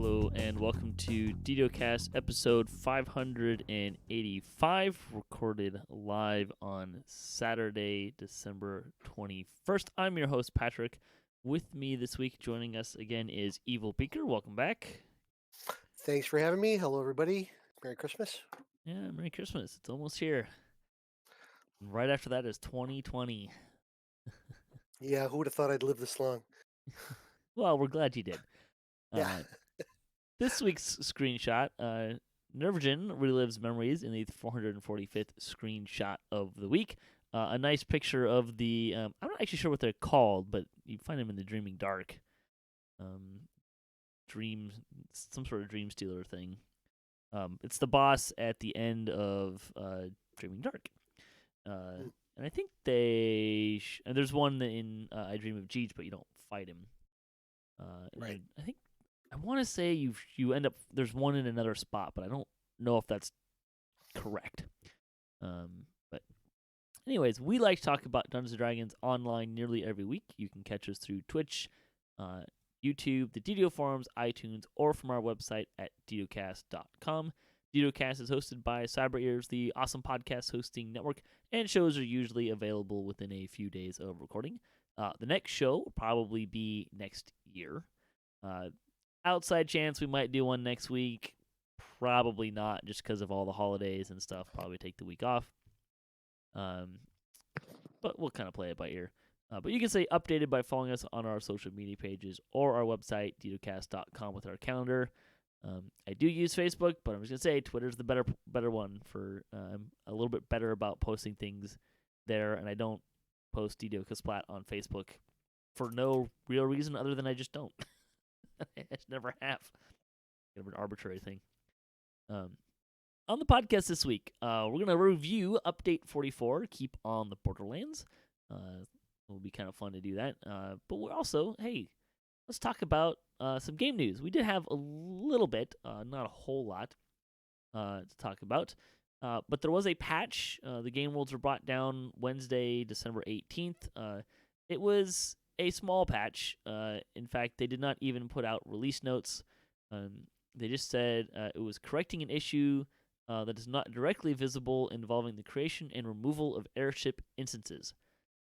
Hello and welcome to DDOCast episode 585, recorded live on Saturday, December 21st. I'm your host, Patrick. With me this week, joining us again is Evilbeeker. Welcome back. Thanks for having me. Hello, everybody. Merry Christmas. Yeah, Merry Christmas. It's almost here. And right after that is 2020. Yeah, who would have thought I'd live this long? Well, we're glad you did. Yeah. This week's screenshot, Nervagen relives memories in the 445th screenshot of the week. A nice picture of the, I'm not actually sure what they're called, but you find them in the Dreaming Dark. Some sort of Dream Stealer thing. It's the boss at the end of Dreaming Dark. And I think and there's one in I Dream of Jeej, but you don't fight him. Right. I want to say you end up there's one in another spot, but I don't know if that's correct. But anyways, we like to talk about Dungeons and Dragons online nearly every week. You can catch us through Twitch, YouTube, the DDO forums, iTunes, or from our website at DDOCast.com. DDOCast is hosted by Cyber Ears, the awesome podcast hosting network, and shows are usually available within a few days of recording. The next show will probably be next year. Outside chance we might do one next week. Probably not, just because of all the holidays and stuff. Probably take the week off. But we'll kind of play it by ear. But you can stay updated by following us on our social media pages or our website, DDOCast.com, with our calendar. I do use Facebook, but I'm just going to say Twitter's the better one. I'm a little bit better about posting things there, and I don't post DDOCast on Facebook for no real reason other than I just don't. I just never have. Kind of an arbitrary thing. On the podcast this week, we're going to review Update 44, Keep on the Borderlands. It'll be kind of fun to do that. But we're also, let's talk about some game news. We did have a little bit, not a whole lot, to talk about. But there was a patch. The game rules were brought down Wednesday, December 18th. It was a small patch. In fact, they did not even put out release notes. They just said it was correcting an issue that is not directly visible involving the creation and removal of airship instances.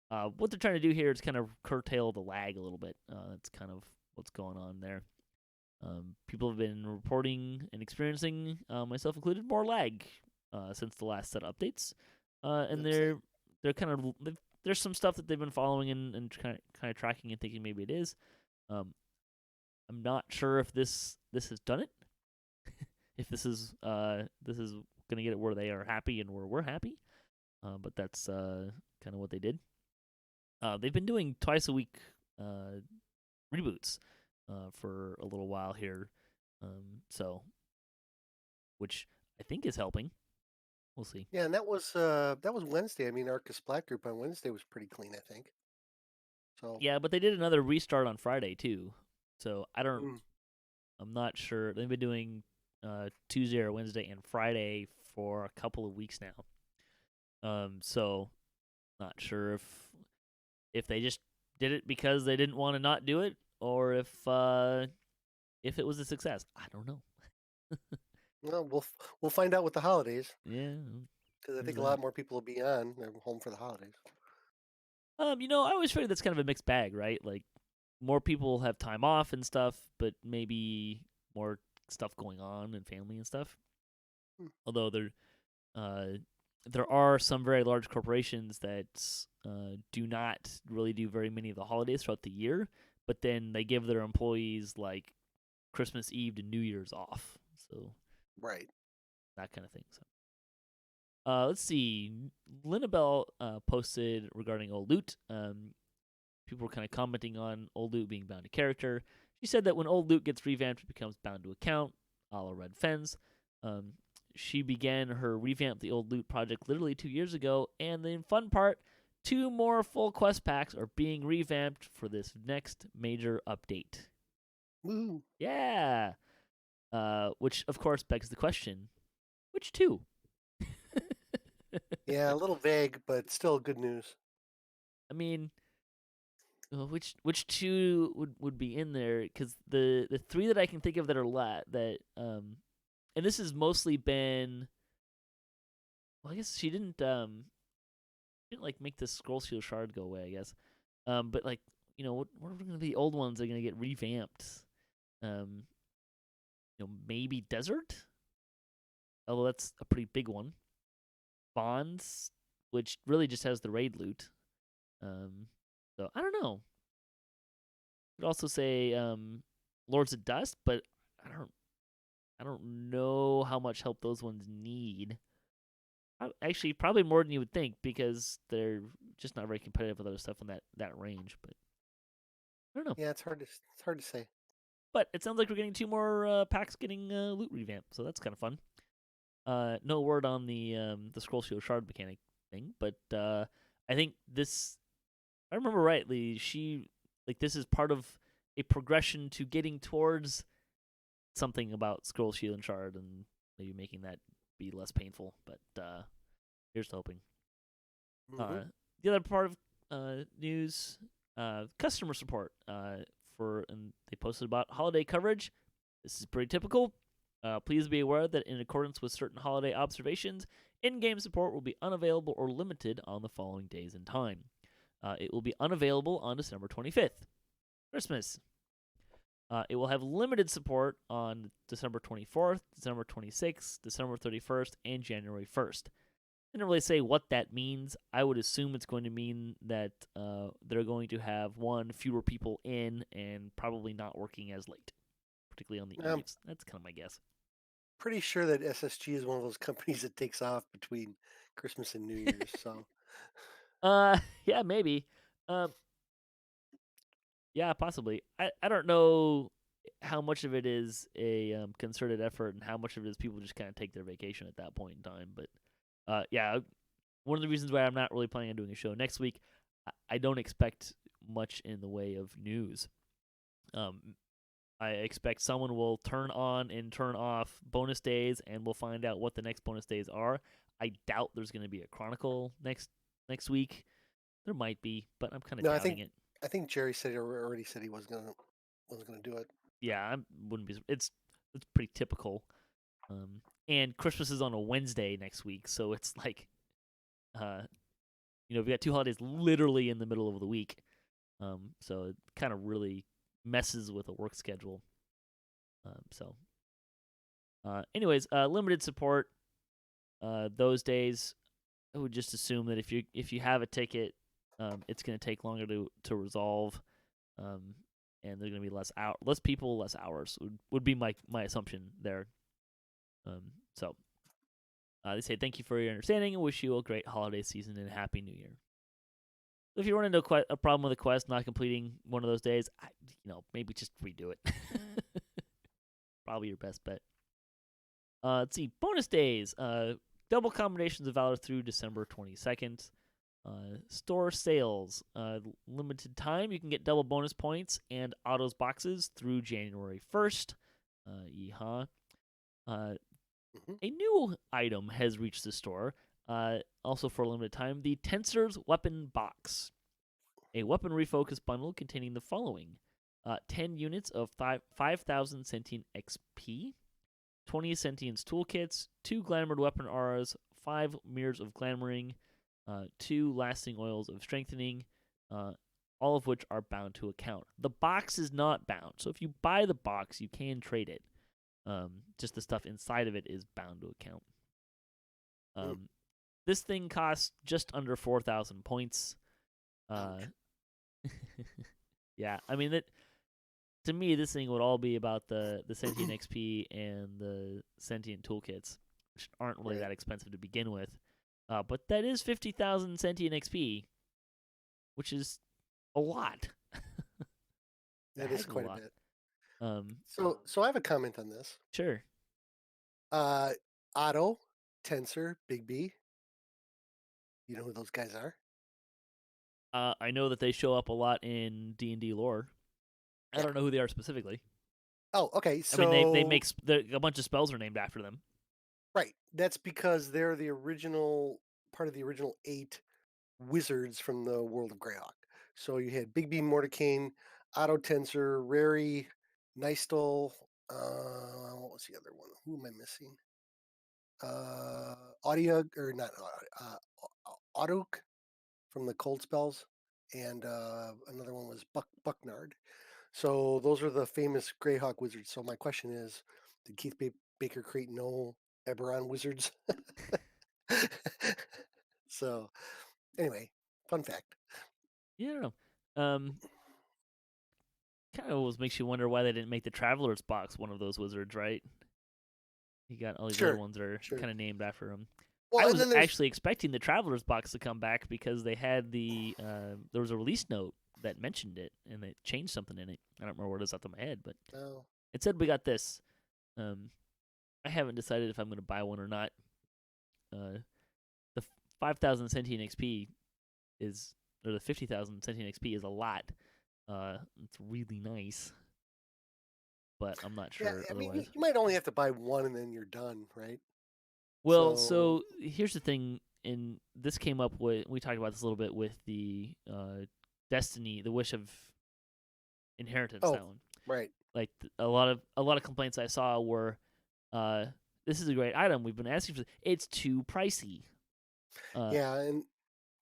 What they're trying to do here is kind of curtail the lag a little bit. That's kind of what's going on there. People have been reporting and experiencing, myself included, more lag since the last set of updates. And they're kind of there's some stuff that they've been following and kind of tracking and thinking maybe it is. I'm not sure if this has done it. If this is gonna get it where they are happy and where we're happy. But that's kind of what they did. They've been doing twice a week reboots for a little while here, which I think is helping. We'll see. Yeah, and that was Wednesday. I mean, Arcus Black Group on Wednesday was pretty clean, I think. So yeah, but they did another restart on Friday too. So I'm not sure. They've been doing Tuesday or Wednesday and Friday for a couple of weeks now. So not sure if they just did it because they didn't want to not do it, or if it was a success. I don't know. well, we'll find out with the holidays. Yeah, because I think a lot more people will be on. They're home for the holidays. I always figured that's kind of a mixed bag, right? Like more people have time off and stuff, but maybe more stuff going on and family and stuff. Although there are some very large corporations that do not really do very many of the holidays throughout the year, but then they give their employees like Christmas Eve to New Year's off. So right, that kind of thing. So let's see. Linabelle posted regarding Old Loot. People were kind of commenting on Old Loot being bound to character. She said that when Old Loot gets revamped, it becomes bound to account, a la Red Fens. She began her Revamp the Old Loot project literally 2 years ago, and the fun part, 2 more full quest packs are being revamped for this next major update. Woo! Yeah! Which, of course, begs the question, which 2? Yeah, a little vague, but still good news. I mean, which two would be in there? Because the three that I can think of that are that and this has mostly been. Well, I guess she didn't like make the scroll shield shard go away. I guess, but like what are going to be the old ones that are going to get revamped? Um, maybe desert. Although that's a pretty big one. Bonds, which really just has the raid loot. Um, so I don't know. Could also say Lords of Dust, but I don't I don't know how much help those ones need. Actually, probably more than you would think because they're just not very competitive with other stuff in that range. But I don't know. Yeah, it's hard to say. But it sounds like we're getting two more packs getting loot revamped, so that's kind of fun. No word on the scroll shield shard mechanic thing, but I think this. If I remember rightly, this is part of a progression to getting towards something about scroll shield and shard, and maybe making that be less painful. But here's to hoping. Hmm. The other part of news, customer support and they posted about holiday coverage. This is pretty typical. Please be aware that in accordance with certain holiday observations, in-game support will be unavailable or limited on the following days and time. It will be unavailable on December 25th, Christmas. It will have limited support on December 24th, December 26th, December 31st, and January 1st. I didn't really say what that means. I would assume it's going to mean that they're going to have fewer people in and probably not working as late, particularly on the I'm eves. That's kind of my guess. pretty sure that SSG is one of those companies that takes off between Christmas and New Year's. So Yeah, maybe. Um, yeah, possibly. I don't know how much of it is a concerted effort and how much of it is people just kind of take their vacation at that point in time. But yeah, one of the reasons why I'm not really planning on doing a show next week, I don't expect much in the way of news. Um, I expect someone will turn on and turn off bonus days, and we'll find out what the next bonus days are. I doubt there's going to be a chronicle next week. There might be, but I'm kind of no, I doubting think it. I think Jerry said already said he wasn't gonna do it. Yeah, I wouldn't be. It's pretty typical. And Christmas is on a Wednesday next week, so it's like, uh, we got two holidays literally in the middle of the week. So it kind of really messes with a work schedule. Anyways, limited support. Those days, I would just assume that if you have a ticket, it's going to take longer to resolve, um, and there's going to be less people, less hours would be my assumption there. So they say thank you for your understanding and wish you a great holiday season and a happy New Year. If you run into a problem with a quest not completing one of those days, maybe just redo it. Probably your best bet. Let's see, bonus days. Double combinations of Valor through December 22nd. Store sales. Limited time. You can get double bonus points and autos boxes through January 1st. Yeehaw. Hmm. A new item has reached the store, also for a limited time, the Tensor's Weapon Box. A weapon refocus bundle containing the following 10 units of 5,000 sentient XP, 20 sentience toolkits, 2 glamored weapon auras, 5 mirrors of glamoring, 2 lasting oils of strengthening, all of which are bound to account. The box is not bound, so if you buy the box, you can trade it. Just the stuff inside of it is bound to account. This thing costs just under 4,000 points. Yeah, I mean that. To me, this thing would all be about the sentient XP and the sentient toolkits, which aren't really Right. that expensive to begin with. But that is 50,000 sentient XP, which is a lot. A That is heck of a quite a lot. bit. Um, So I have a comment on this. sure. Uh, Otto, Tensor, Big B. You know who those guys are? I know that they show up a lot in D&D lore. I Yeah. don't know who they are specifically. Oh, okay. I mean, they So make a bunch of spells are named after them. right, that's because they're the original part of the original 8 wizards from the world of Greyhawk. So you had Big B, Mordecane, Otto Tensor, Rary, Nystal. What was the other one? Who am I missing? Audio or not? Autuk from the Cold Spells, and another one was Bucknard. So those are the famous Greyhawk wizards. So my question is, did Baker create no Eberron wizards? So anyway, fun fact. Yeah, I don't know. Kind of always makes you wonder why they didn't make the Traveler's Box one of those wizards, right? You got all these other Sure, ones that are sure. kind of named after him. I Well, and was then there's actually expecting the Traveler's Box to come back because they had there was a release note that mentioned it and they changed something in it. I don't remember what it is off the top of my head, but oh, it said we got this. Um, I haven't decided if I'm going to buy one or not. The 5,000 sentient XP is, or the 50,000 sentient XP is a lot. It's really nice, but I'm not yeah. sure I mean, you otherwise. might only have to buy one and then you're done, right? Well, So, so here's the thing, and this came up with we talked about this a little bit with the Destiny, the Wish of Inheritance. oh, That one, right. like a lot of complaints I saw were, uh, this is a great item. We've been asking for. It's too pricey. Uh, Yeah, and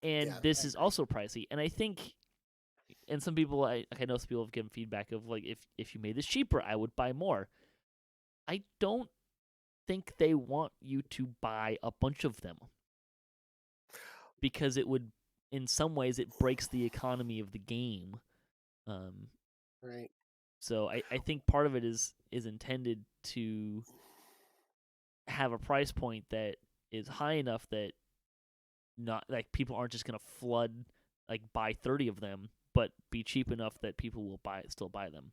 and yeah, this I is agree. also pricey. And I think, and some people, I know some people have given feedback of like, if you made this cheaper, I would buy more. I don't think they want you to buy a bunch of them because it would, in some ways, it breaks the economy of the game. Um, Right. so I think part of it is intended to have a price point that is high enough that not like people aren't just gonna flood, like buy 30 of them, but be cheap enough that people will still buy them.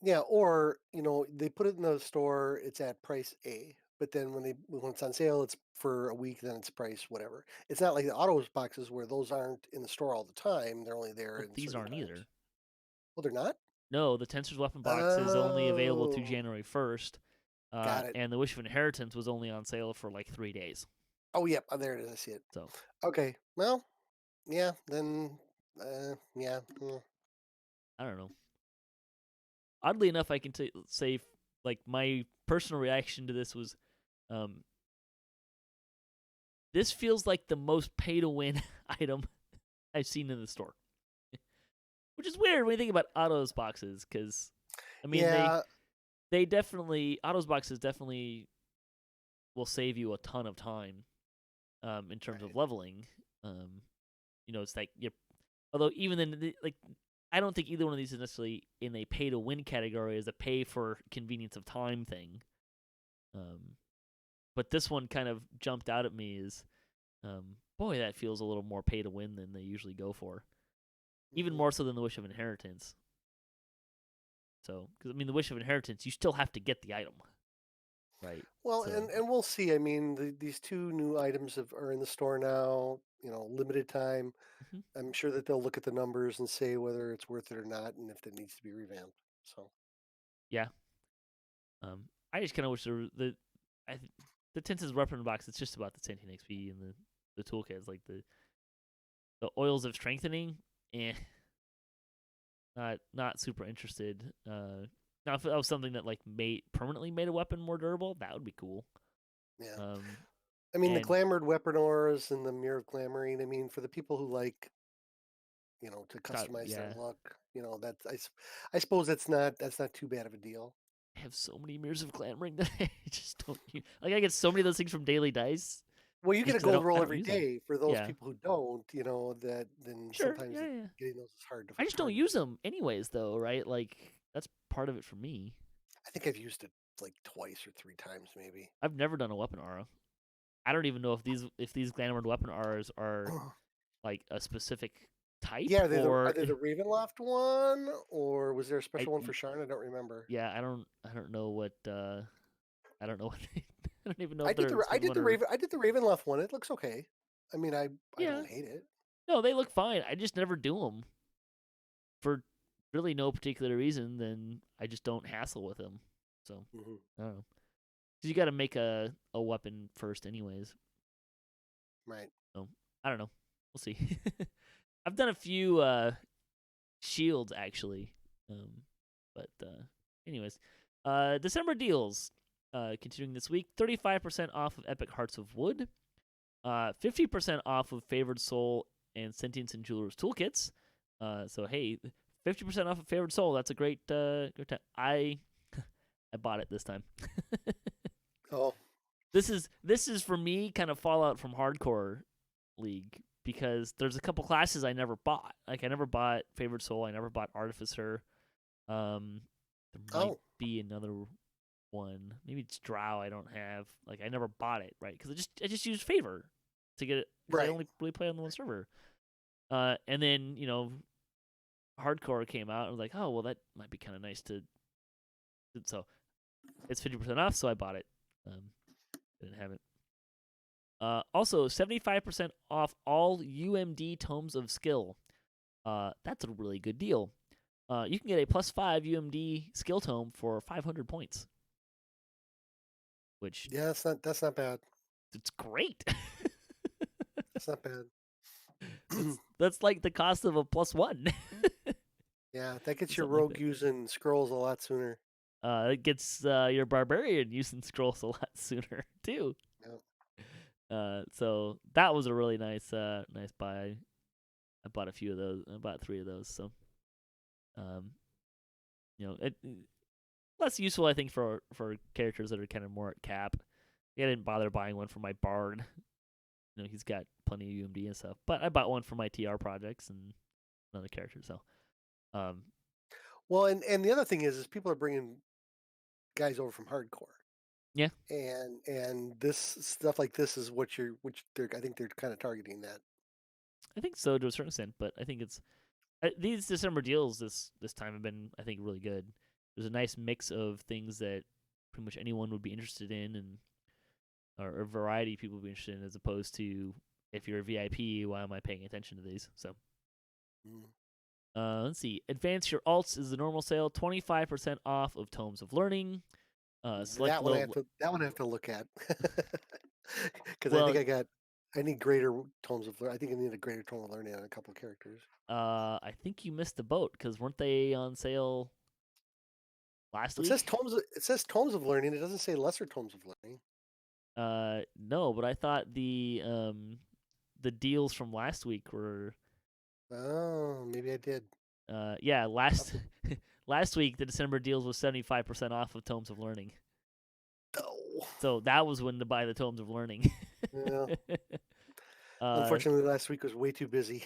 Yeah, or they put it in the store, it's at price A, but then when it's on sale, it's for a week, then it's price whatever. It's not like the autos boxes where those aren't in the store all the time; they're only there Well, in these certain aren't times. either. Well, they're not. No, the Tensor's Weapon Box is only available to Oh, January 1st, got it. and the Wish of Inheritance was only on sale for like 3 days. Oh, yep, there it is. I see it. So Okay, well, yeah, then, yeah, I don't know. Oddly enough, I can say like my personal reaction to this was, um, this feels like the most pay to win item I've seen in the store, which is weird when you think about Autos boxes because, I mean yeah, they definitely Autos boxes definitely will save you a ton of time, in terms of right. leveling. It's like you're, although even then like I don't think either one of these is necessarily in a pay to win category as a pay for convenience of time thing. Um, but this one kind of jumped out at me as, boy, that feels a little more pay to win than they usually go for, even Mhm. more so than the Wish of Inheritance. So, because I mean, the Wish of Inheritance, you still have to get the item, right? Well, So, and we'll see. I mean, these two new items are in the store now. Limited time. mhm. I'm sure that they'll look at the numbers and say whether it's worth it or not, and if it needs to be revamped. So, Yeah. I just kind of wish I, the Tenses weapon box. It's just about the sentient XP and the toolkit. It's like the oils of strengthening. Eh, not super interested. Now if that was something that like permanently made a weapon more durable, that would be cool. yeah. Um, I mean, the and glamored weapon auras and the mirror of glamoring. I mean, for the people who like, to customize their yeah, look, I suppose that's not too bad of a deal. I have so many mirrors of clamoring that I just don't use. Like I get so many of those things from daily dice Well, you get just a because gold I roll don't every use them. day. For those Yeah, people who don't, that then sure, sometimes yeah, yeah. getting those is hard to I just don't hard to use do. them anyways, though, right? Like that's part of it for me. I think I've used it like twice or three times, maybe. I've never done a weapon aura. I don't even know if these glamored weapon auras are like a specific type Yeah, are or they the Ravenloft one, or was there a I special one for Sharn? I don't remember. yeah, I don't know what I don't know what I don't even know I if did they're the a I special did one the or Ravenloft one. It looks okay. I mean, I yeah. don't hate it. No, they look fine. I just never do them for really no particular reason. Then I just don't hassle with them. So Hmm. I don't know. Cause you got to make a weapon first, anyways. Right. So I don't know. We'll see. I've done a few. shields actually. But anyways, December deals continuing this week: 35% off of Epic Hearts of Wood, 50% off of Favored Soul and Sentience and Jewelers Toolkits. So hey, 50% off of Favored Soul. That's a great time. I bought it this time. Oh, This is for me kind of fallout from Hardcore League because there's a couple classes I never bought. Like I never bought Favored Soul. I never bought Artificer. There might be another one. Maybe it's Drow. I don't have. Like I never bought it, right? Because I just used Favor to get it. right. I only really play on the one server. And then Hardcore came out. I was like, oh well, that might be kind of nice to. So it's 50% off, so I bought it. Didn't have it. Also, 75% off all UMD tomes of skill. That's a really good deal. You can get a +5 UMD skill tome for 500 points. Which Yeah, that's not bad. It's great. That's not bad. That's like the cost of a +1. Yeah, that gets your Something like rogue that. using scrolls a lot sooner. It gets your barbarian using scrolls a lot sooner too. Yep. So that was a really nice buy. I bought a few of those. I bought 3 of those. So, it less useful I think for characters that are kind of more at cap. I didn't bother buying one for my bard. He's got plenty of UMD and stuff. But I bought one for my TR projects and another character. So, well, and the other thing is people are bringing guys over from Hardcore. Yeah. And this stuff like this is which I think they're kind of targeting that. I think so to a certain extent, but I think it's these December deals this time have been, I think, really good. There's a nice mix of things that pretty much anyone would be interested in, and or a variety of people would be interested in, as opposed to if you're a VIP, why am I paying attention to these? So, let's see. Advance your alts is the normal sale, 25% off of Tomes of Learning. That one I have to look at because Well, I think I need greater tomes of learning. I think I need a greater tome of learning on a couple of characters. I think you missed the boat because weren't they on sale last week? It says tomes of learning. It doesn't say lesser tomes of learning. No, but I thought the deals from last week were. Oh, maybe I did. Yeah, last last week the December deals was 75% off of Tomes of Learning. Oh. So that was when to buy the Tomes of Learning. Yeah. Unfortunately, last week was way too busy.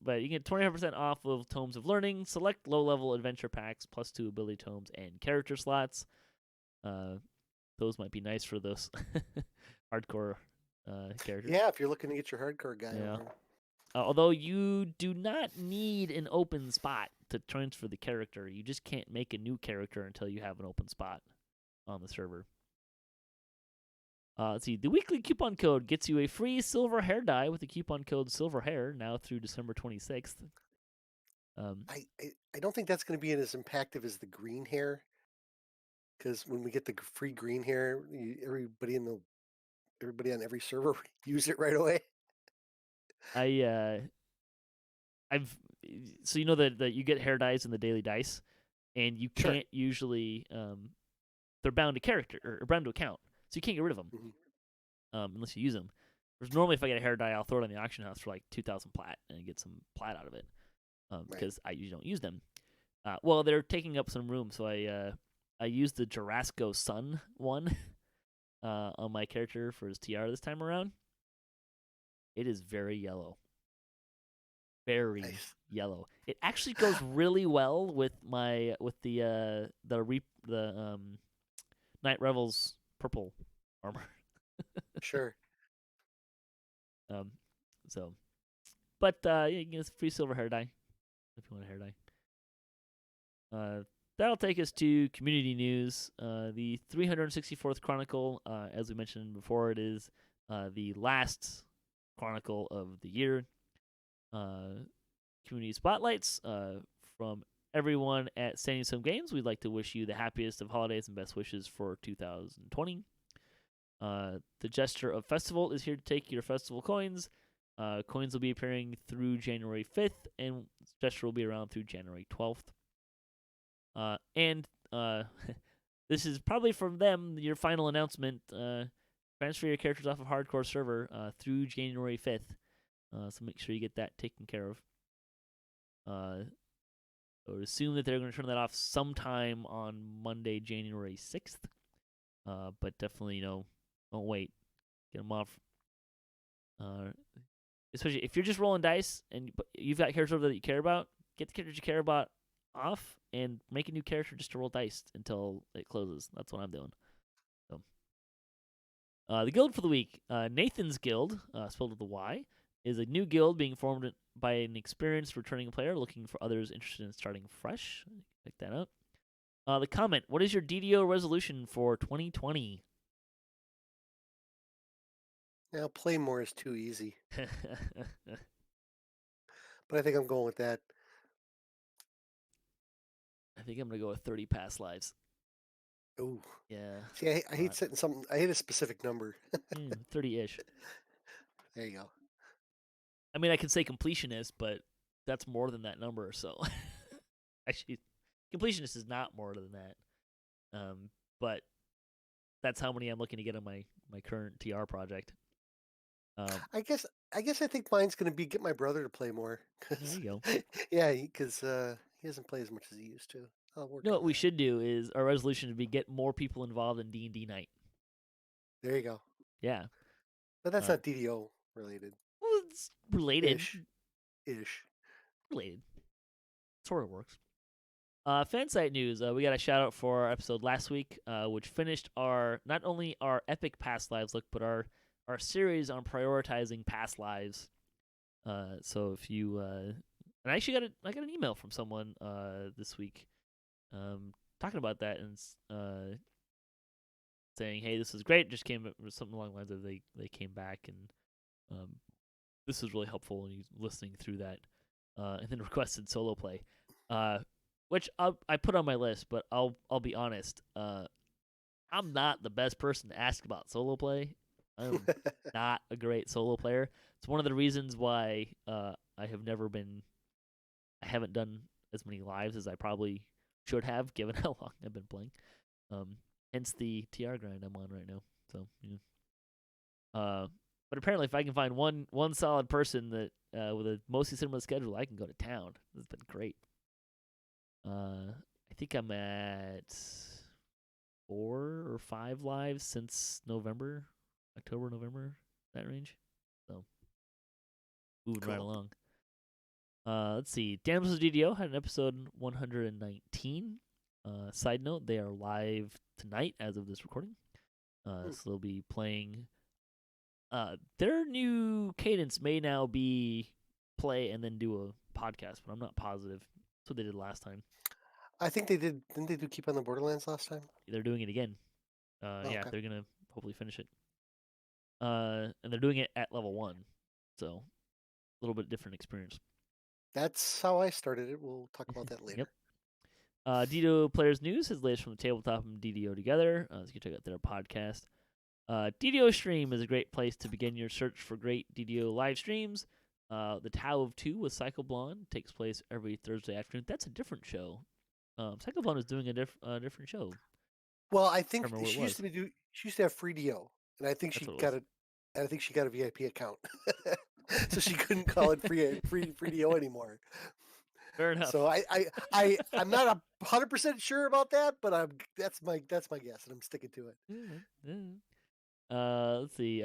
But you get 25% off of Tomes of Learning, select low-level adventure packs, +2 ability tomes, and character slots. Those might be nice for those hardcore characters. Yeah, if you're looking to get your hardcore guy over. Although you do not need an open spot to transfer the character. You just can't make a new character until you have an open spot on the server. Let's see. The weekly coupon code gets you a free silver hair dye with the coupon code SilverHair now through December 26th. I don't think that's going to be as impactful as the green hair, because when we get the free green hair, everybody on every server use it right away. So you know that you get hair dyes in the daily dice, and you can't usually they're bound to character or bound to account, so you can't get rid of them unless you use them. Whereas normally, if I get a hair dye, I'll throw it on the auction house for like 2,000 plat and get some plat out of it because I usually don't use them. Well, they're taking up some room, so I used the Jarasco Sun one on my character for his TR this time around. It is very yellow. Very yellow. It actually goes really well with the Night Revel's purple armor. Sure. But you can get a free silver hair dye if you want a hair dye. That'll take us to community news. The 364th Chronicle, as we mentioned before, it is the last Chronicle of the year. Community spotlights from everyone at Standing Some Games. We'd like to wish you the happiest of holidays and best wishes for 2020. The Gesture of Festival is here to take your festival coins. Coins will be appearing through January 5th, and gesture will be around through January 12th. And this is probably from them, your final announcement. Transfer your characters off of Hardcore server through January 5th. So make sure you get that taken care of. I would assume that they're going to turn that off sometime on Monday, January 6th. But definitely, don't wait. Get them off. Especially if you're just rolling dice and you've got characters that you care about, get the characters you care about off and make a new character just to roll dice until it closes. That's what I'm doing. So, the guild for the week, Nathan's Guild, spelled with a Y, is a new guild being formed by an experienced returning player looking for others interested in starting fresh. Check that out. The comment: what is your DDO resolution for 2020? Now, play more is too easy, but I think I'm going with that. I think I'm gonna go with 30 past lives. Ooh. Yeah. See, I hate setting something. I hate a specific number. 30-ish. There you go. I mean, I could say completionist, but that's more than that number. So, actually, completionist is not more than that. But that's how many I'm looking to get on my current TR project. I guess I think mine's going to be get my brother to play more. There you go. Yeah, because he doesn't play as much as he used to. I'll work No, on what we that. should do is our resolution to be get more people involved in D&D night. There you go. Yeah. But that's not DDO related. Well, it's related. Ish. Related. Sort of works. Fan site news. We got a shout out for our episode last week, which finished not only our epic past lives look, but our series on prioritizing past lives. So if you and I actually got an email from someone this week, talking about that and saying, "Hey, this is great." Just came with something along the lines of they came back and this was really helpful and he's listening through that, and then requested solo play, which I put on my list, but I'll be honest, I'm not the best person to ask about solo play. I'm not a great solo player. It's one of the reasons why I haven't done as many lives as I probably should have, given how long I've been playing. Hence the TR grind I'm on right now. So, yeah. But apparently, if I can find one solid person that with a mostly similar schedule, I can go to town. It's been great. I think I'm at 4 or 5 lives since October, November, that range. So, moving right along. Let's see. Damsels DDO had an episode 119. Side note: they are live tonight as of this recording. So they'll be playing. Their new cadence may now be play and then do a podcast, but I'm not positive. That's what they did last time. I think they did. Didn't they do Keep on the Borderlands last time? They're doing it again. Yeah, okay. they're gonna hopefully finish it. And they're doing it at level 1, so a little bit different experience. That's how I started it. We'll talk about that later. Yep. DDO Players News is latest from the tabletop and DDO together. So you can check out their podcast. DDO Stream is a great place to begin your search for great DDO live streams. The Tao of Two with Cycle Blonde takes place every Thursday afternoon. That's a different show. Cycle Blonde is doing a different show. Well, I think she used to have free DO, and I think she got it. I think she got a VIP account, so she couldn't call it free DO anymore. Fair enough. So I'm not 100% sure about that, but that's my guess, and I'm sticking to it. Let's see.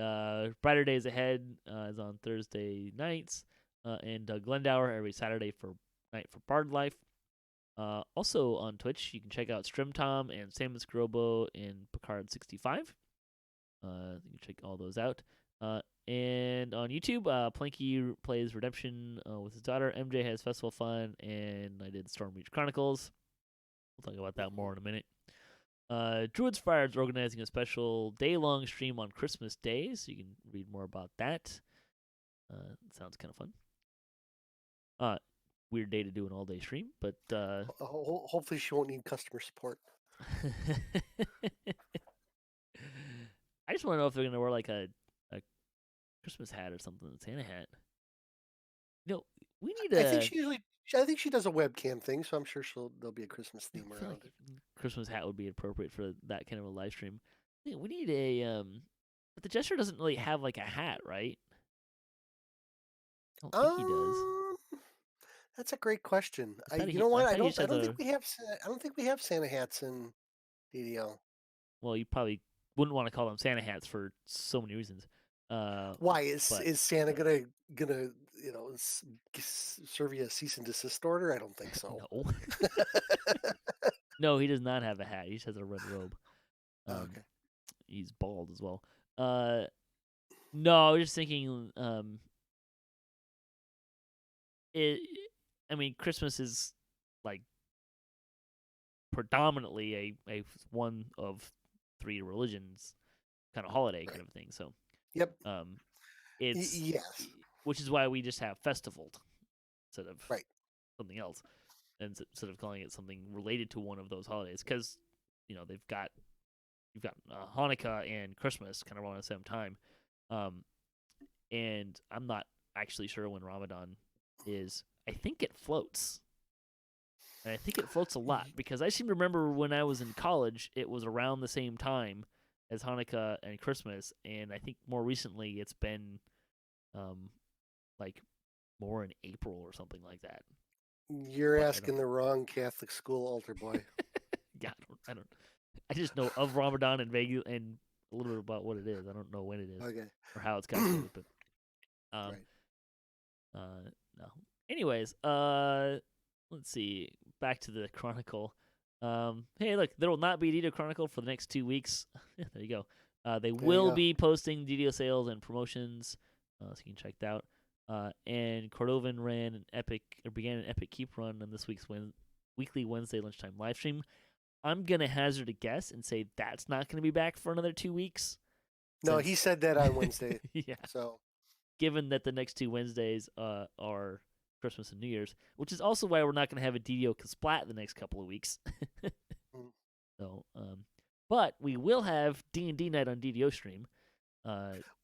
Brighter Days Ahead is on Thursday nights, and Glendower every Saturday night for Bard Life. Also on Twitch, you can check out Strimtom and Samus Grobo and Picard65. You can check all those out. And on YouTube, Planky plays Redemption with his daughter. MJ has Festival Fun, and I did Stormreach Chronicles. We'll talk about that more in a minute. Druid's Fire is organizing a special day-long stream on Christmas Day, so you can read more about that. Sounds kind of fun. Weird day to do an all-day stream, but hopefully she won't need customer support. I just want to know if they're gonna wear like a Christmas hat or something. Santa hat. We need I think a. I think she does a webcam thing, so I'm sure there'll be a Christmas theme I feel around like it. Christmas hat would be appropriate for that kind of a live stream. We need but the Jester doesn't really have like a hat, right? I don't think he does. Um, that's a great question. I thought You he. know I what? thought he just I has don't think a. we have I don't think we have Santa hats in DDO. Well, you probably wouldn't want to call them Santa hats for so many reasons. Uh, Why but is Santa gonna serve you a cease and desist order? I don't think so. no, no, he does not have a hat. He just has a red robe. Okay. He's bald as well. No, I was just thinking. It. I mean, Christmas is like predominantly a one of three religions kind of holiday Right. kind of thing. So, Yep. it's Yes. which is why we just have festival instead of Right. something else, and instead of calling it something related to one of those holidays, because you've got Hanukkah and Christmas kind of around the same time, and I'm not actually sure when Ramadan is. I think it floats. And I think it floats a lot because I seem to remember when I was in college, it was around the same time as Hanukkah and Christmas, and I think more recently it's been um like more in April or something like that. You're But I don't. asking the wrong Catholic school altar boy. Yeah, I don't. I just know of Ramadan and vaguely and a little bit about what it is. I don't know when it is Okay. or how it's calculated, but um Right. no. Anyways, let's see. Back to the Chronicle. Hey, look, there will not be DDO Chronicle for the next 2 weeks. There you go. They There you will go. be posting DDO sales and promotions, so you can check that out. And Cordovan began an epic keep run on this week's weekly Wednesday lunchtime live stream. I'm gonna hazard a guess and say that's not gonna be back for another 2 weeks. No, he said that on Wednesday. Yeah. So Given that the next two Wednesdays are Christmas and New Year's, which is also why we're not going to have a DDO Splat the next couple of weeks. mm, So, but we will have D&D night on DDO stream.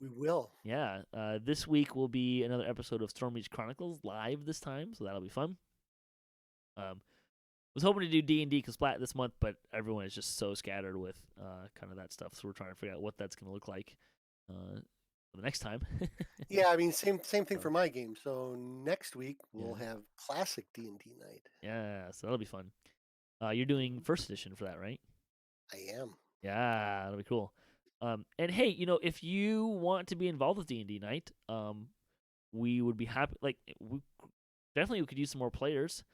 we will. Yeah, this week will be another episode of Stormreach Chronicles live this time, so that'll be fun. Was hoping to do D&D Splat this month, but everyone is just so scattered with kind of that stuff, so we're trying to figure out what that's going to look like for the next time. Yeah, I mean same thing for my game. So next week we'll Yeah. have classic D&D night. Yeah, so that'll be fun. You're doing first edition for that, right? I am. Yeah, that'll be cool. And hey, if you want to be involved with D&D night, we would be happy. Like, we could use some more players.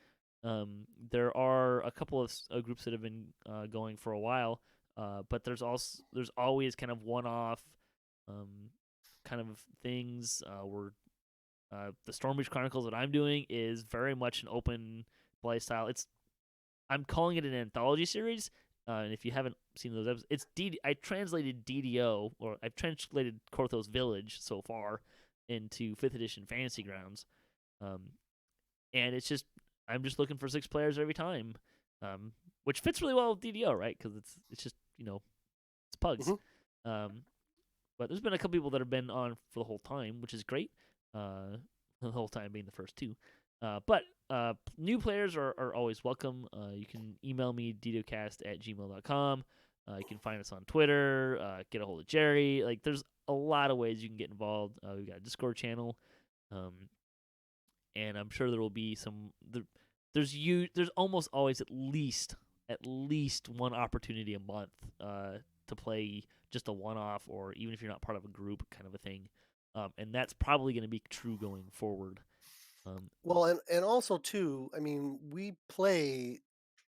There are a couple of groups that have been going for a while, but there's always kind of one-off kind of things. The Stormbreach Chronicles that I'm doing is very much an open play style. I'm calling it an anthology series. And if you haven't seen those episodes, I translated DDO, or I've translated Korthos Village so far into 5th edition Fantasy Grounds. And I'm just looking for 6 players every time, which fits really well with DDO, right? Because it's just it's pugs. Mm-hmm. But there's been a couple people that have been on for the whole time, which is great. The whole time being the first 2. But new players are always welcome. You can email me, DDOCast@gmail.com. You can find us on Twitter, get a hold of Jerry. Like, there's a lot of ways you can get involved. We've got a Discord channel. And I'm sure there will be there's almost always at least one opportunity a month to play just a one-off, or even if you're not part of a group, kind of a thing. And that's probably going to be true going forward. Well, and also too, I mean, we play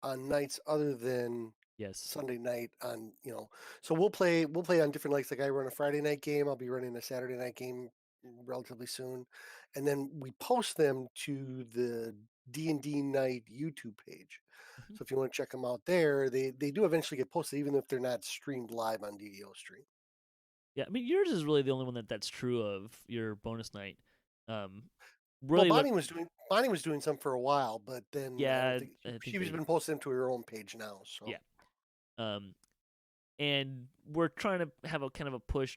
on nights other than Yes. Sunday night so we'll play on different nights. Like I run a Friday night game, I'll be running a Saturday night game relatively soon, and then we post them to the D&D night YouTube page. Mm-hmm. So if you want to check them out there, they do eventually get posted even if they're not streamed live on DDO stream. Yeah, I mean, yours is really the only one that's true of your bonus night. Well, Really, Bonnie was doing some for a while, but then I don't yeah, think I think she's been posting them to her own page now. So yeah. And we're trying to have a kind of a push.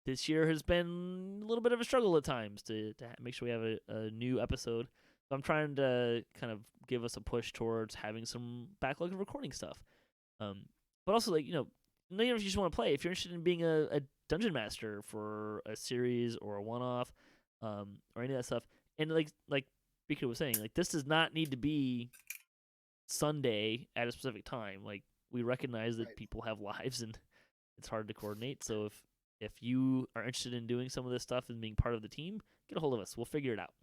this year has been a little bit of a struggle at times to make sure we have a new episode. So I'm trying to kind of give us a push towards having some backlog of recording stuff. But also, like, even if you just want to play, if you're interested in being a dungeon master for a series or a one-off, or any of that stuff, and like Beaker was saying, like, this does not need to be Sunday at a specific time. Like, we recognize that Right. people have lives and it's hard to coordinate. So if you are interested in doing some of this stuff and being part of the team, get a hold of us. We'll figure it out.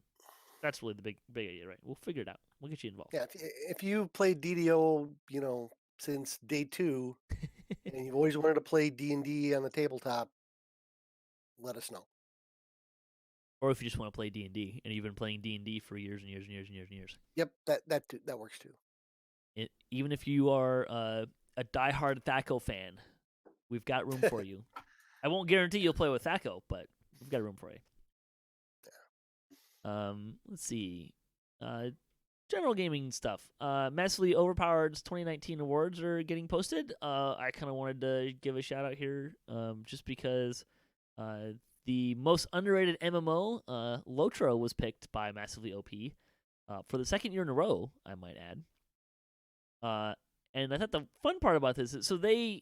That's really the big idea, right? We'll figure it out. We'll get you involved. Yeah. If you played DDO, since day two, and you've always wanted to play D&D on the tabletop, let us know. Or if you just want to play D&D and you've been playing D&D for years and years and years and years and years. Yep, that works too. Even if you are a diehard Thaco fan, we've got room for you. I won't guarantee you'll play with Thaco, but we've got room for you. Let's see. General gaming stuff. Massively Overpowered's 2019 awards are getting posted. I kind of wanted to give a shout out here, just because the most underrated MMO, Lotro, was picked by Massively OP for the second year in a row, I might add. And I thought the fun part about this is, so they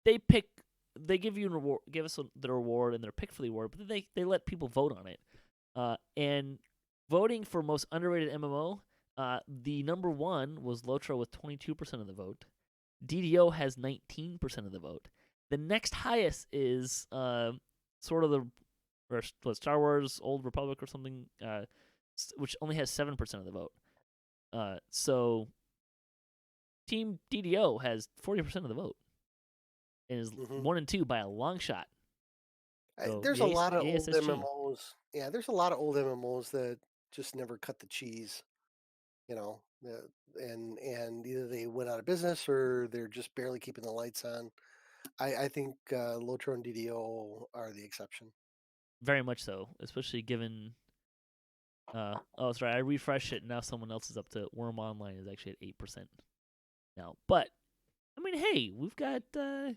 give you an award, give us the reward and their pick for the award, but then they let people vote on it. And voting for most underrated MMO, the number one was Lotro with 22% of the vote. DDO has 19% of the vote. The next highest is sort of Star Wars Old Republic or something, which only has 7% of the vote. So Team DDO has 40% of the vote and is 1 and 2 by a long shot. So There's a lot of old ASSG. MMOs. Yeah, there's a lot of old MMOs that just never cut the cheese. And either they went out of business or they're just barely keeping the lights on. I think Lotro and DDO are the exception. Very much so, especially given. Oh, sorry, I refreshed it. And now someone else is up to Worm Online is actually at 8% now. But I mean, hey, we've got that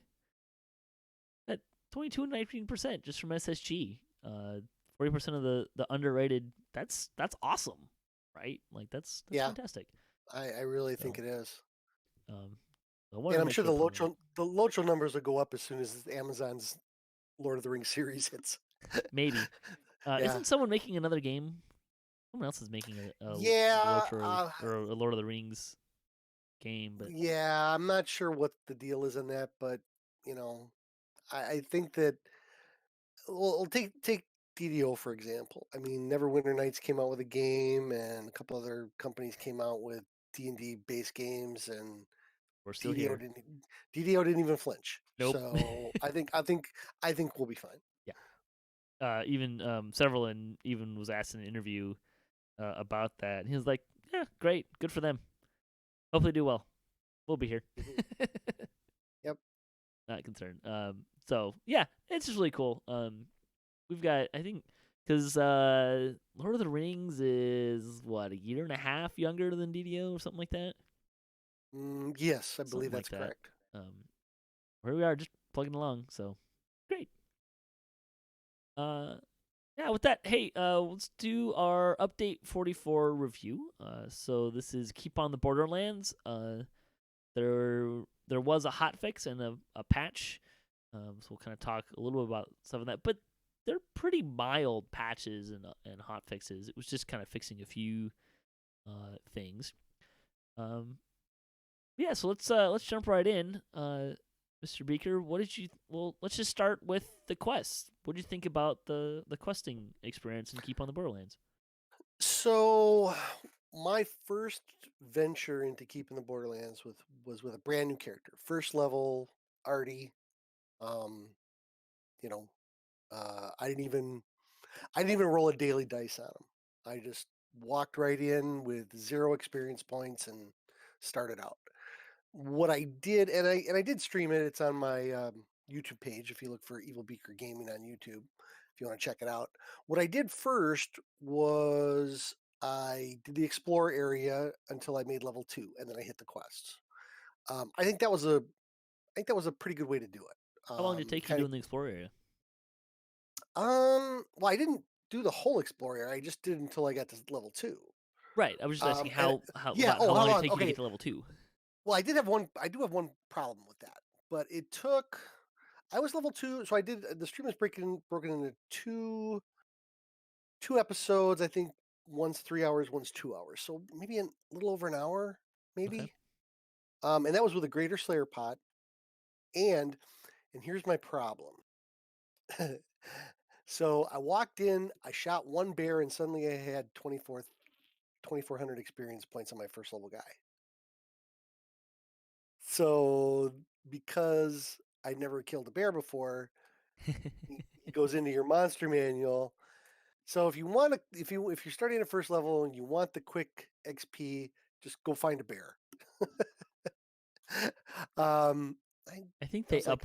22 and 19% just from SSG. 40% of the underrated. That's awesome, right? Like that's Yeah, fantastic. I really think it is. And I'm sure the Lotro numbers will go up as soon as Amazon's Lord of the Rings series hits. Maybe. Yeah. Isn't someone making another game? Someone else is making a Yeah, Lotro or a Lord of the Rings game, but yeah, I'm not sure what the deal is on that, but I think that we'll take DDO for example. I mean, Neverwinter Nights came out with a game, and a couple other companies came out with D&D based games, and we're still DDO here. didn't DDO didn't even flinch. Nope. So I think we'll be fine. Yeah. Even several and even was asked in an interview about that. He was like, "Yeah, great, good for them. Hopefully, do well. We'll be here." Yep. Not concerned. So yeah, it's just really cool. We've got, I think, because Lord of the Rings is what, a year and a half younger than DDO or something like that. Yes, I Something believe like that's that. correct. Where we are, just plugging along. So great. Yeah, with that, hey, let's do our update 44 review. So this is Keep on the Borderlands. There was a hot fix and a patch. So we'll kind of talk a little bit about some of that, but they're pretty mild patches and hot fixes. It was just kind of fixing a few things. Yeah, so let's jump right in. Mr. Beaker, what did you? Well, let's just start with the quest. What did you think about the questing experience and Keep on the Borderlands? So my first venture into keeping the Borderlands was with a brand new character, first level Artie. Um, you know, I didn't even roll a daily dice on him. I just walked right in with 0 experience points and started out. What I did, and I did stream it. It's on my YouTube page. If you look for Evilbeeker Gaming on YouTube, if you want to check it out. What I did first was I did the explore area until I made level 2, and then I hit the quests. I think that was a pretty good way to do it. How long did it take you Kind of doing the Explorer area? Well, I didn't do the whole Explorer area. I just did until I got to level 2. Right. I was just asking And yeah. how Oh, how long did it long? take you to get Okay. to level 2? Well, I do have one problem with that, but it took. I was level 2, so I did. The stream was broken into two episodes. I think one's 3 hours, one's 2 hours. So maybe a little over an hour, Okay. maybe. And that was with a Greater Slayer pot. And here's my problem. So I walked in, I shot one bear, and suddenly I had 2,400 experience points on my first level guy. So because I never killed a bear before, he goes into your monster manual. So if you want to, if you're starting at first level and you want the quick XP, just go find a bear. um, I, I think I was like,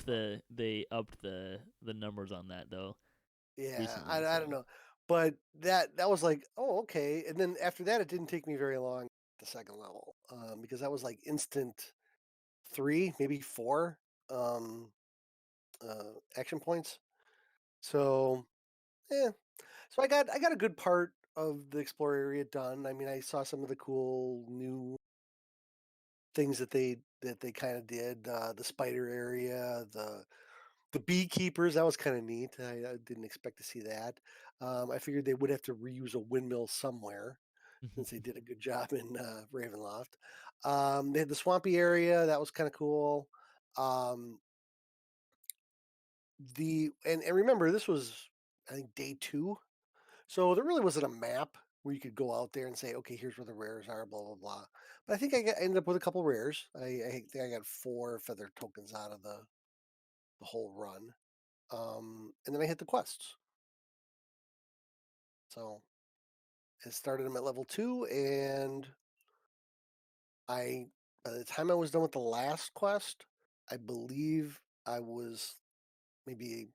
they upped the numbers on that though yeah, recently, I don't so know, but that was like, oh, okay. And then after that, it didn't take me very long. The second level, because that was like instant 3, maybe 4 um, action points. So yeah, so I got a good part of the explore area done. I mean, I saw some of the cool new things that they kind of did. The spider area, the beekeepers. That was kind of neat. I didn't expect to see that. I figured they would have to reuse a windmill somewhere since they did a good job in Ravenloft. They had the swampy area. That was kind of cool. Um, and remember, this was, I think, day 2. So there really wasn't a map where you could go out there and say, okay, here's where the rares are, blah blah blah. But I think ended up with a couple rares. I think I got 4 feather tokens out of the whole run. And then I hit the quests. So I started them at level 2, and I by the time I was done with the last quest, I believe I was maybe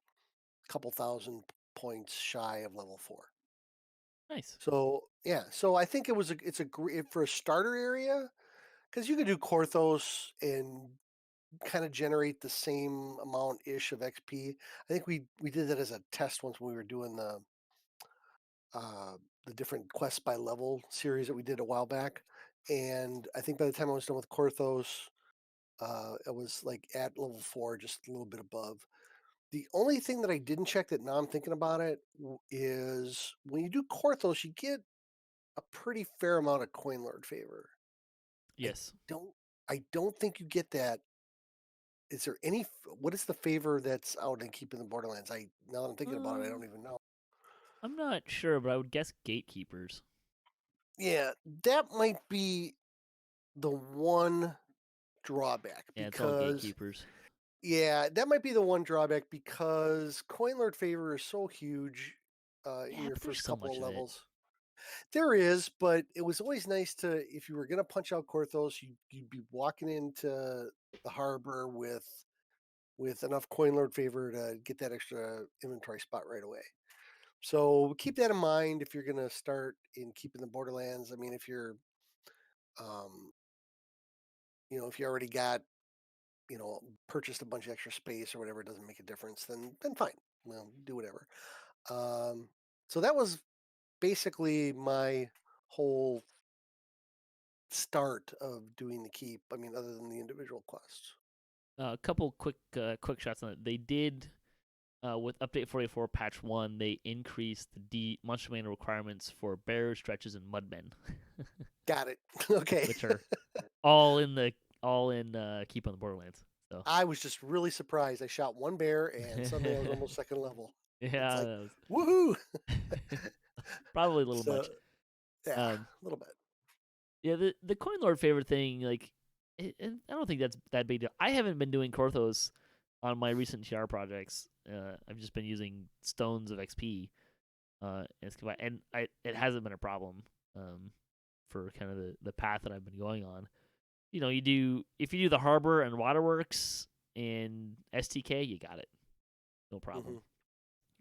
a couple thousand points shy of level 4. nice. So yeah, so I think it's a great for a starter area because you could do Korthos and kind of generate the same amount ish of XP. I think we did that as a test once when we were doing uh, the different quests by level series that we did a while back. And I think by the time I was done with Korthos, it was like at level 4, just a little bit above. The only thing that I didn't check that now I'm thinking about it is when you do Korthos, you get a pretty fair amount of coin lord favor. I Yes. don't I don't think you get that. Is there any what is the favor that's out in keeping the Borderlands? I Now that I'm thinking about it, I Um, don't even know. I'm not sure, but I would guess gatekeepers. Yeah, that might be the one drawback Yeah, it's all because gatekeepers. yeah, that might be the one drawback because coin lord favor is so huge in Yeah, your but there's first so couple much of of it. levels. There is, but it was always nice to if you were going to punch out Korthos, you'd be walking into the harbor with enough coin lord favor to get that extra inventory spot right away. So keep that in mind if you're going to start in keeping the Borderlands. I mean, if you're, um, if you already got, purchased a bunch of extra space or whatever, it doesn't make a difference. Then fine, do whatever. Um, so that was basically my whole start of doing the keep. I mean, other than the individual quests. A couple quick shots on it. They did with update 44 patch 1, they increased the monster mana requirements for bears, stretches, and mudmen, Got it. Okay. which are all in the all in keep on the Borderlands. So I was just really surprised. I shot one bear and suddenly I was almost second level. It's yeah, like, that woohoo! was probably a little So much. yeah, Um, a little bit. yeah, the coin lord favorite thing, like, I don't think that's that big deal. I haven't been doing Korthos on my recent TR projects. I've just been using stones of XP, and it hasn't been a problem. For kind of the path that I've been going on. If you do the harbor and waterworks and STK, you got it, no problem.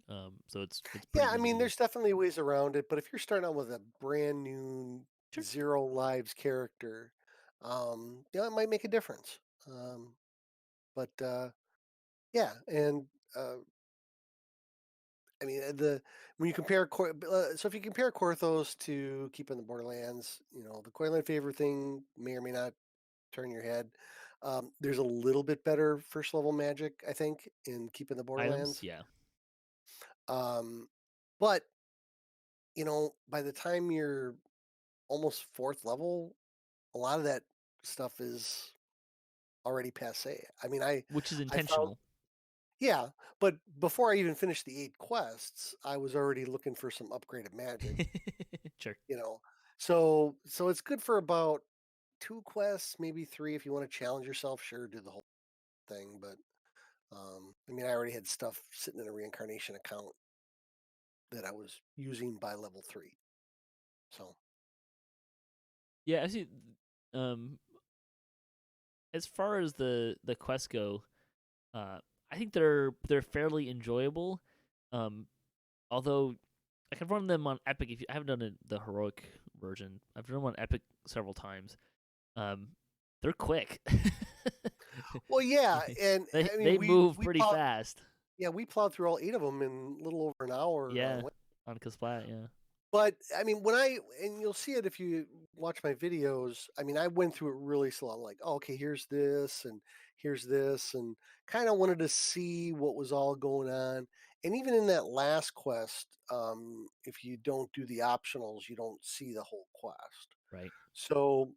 Hmm. So it's Yeah, pretty I mean, easy. there's definitely ways around it, but if you're starting out with a brand new Sure. 0 lives character, it might make a difference. But yeah, and uh, I mean, the when you compare so if you compare Korthos to Keep in the Borderlands, the Coiling Favor thing may or may not turn your head. There's a little bit better first level magic, I think, in Keep in the Items, Borderlands. yeah. Um, but by the time you're almost fourth level, a lot of that stuff is already passe. I mean, Which is I found intentional. yeah, but before I even finished the 8 quests, I was already looking for some upgraded magic. Sure. You know, so it's good for about 2 quests, maybe three if you want to challenge yourself. Sure, do the whole thing, but I mean, I already had stuff sitting in a reincarnation account that I was using by level 3. So Yeah, I see. Um, as far as the quests go, uh, I think they're fairly enjoyable. Um, although I can run them on Epic. If you, I haven't done the heroic version, I've done them on Epic several times. Um, they're quick. well, yeah, and I mean they we move we pretty plowed fast. yeah we plowed through all 8 of them in a little over an hour on Yeah, Wednesday. on Kasplat, yeah. But I mean, and you'll see it if you watch my videos. I mean, I went through it really slow. I'm like, oh, okay, here's this, and kind of wanted to see what was all going on. And even in that last quest, if you don't do the optionals, you don't see the whole quest. Right. So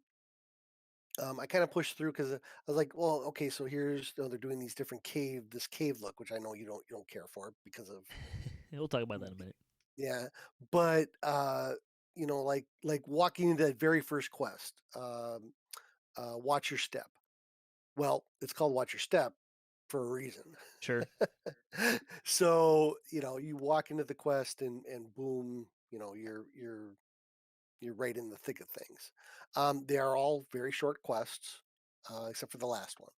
I kind of pushed through because I was like, well, okay, so here's they're doing these different this cave look, which I know you don't care for because of We'll talk about that in a minute. yeah, but like walking into that very first quest, watch your step. Well, it's called watch your step for a reason. Sure. So you walk into the quest and boom, you're right in the thick of things. They are all very short quests, except for the last one.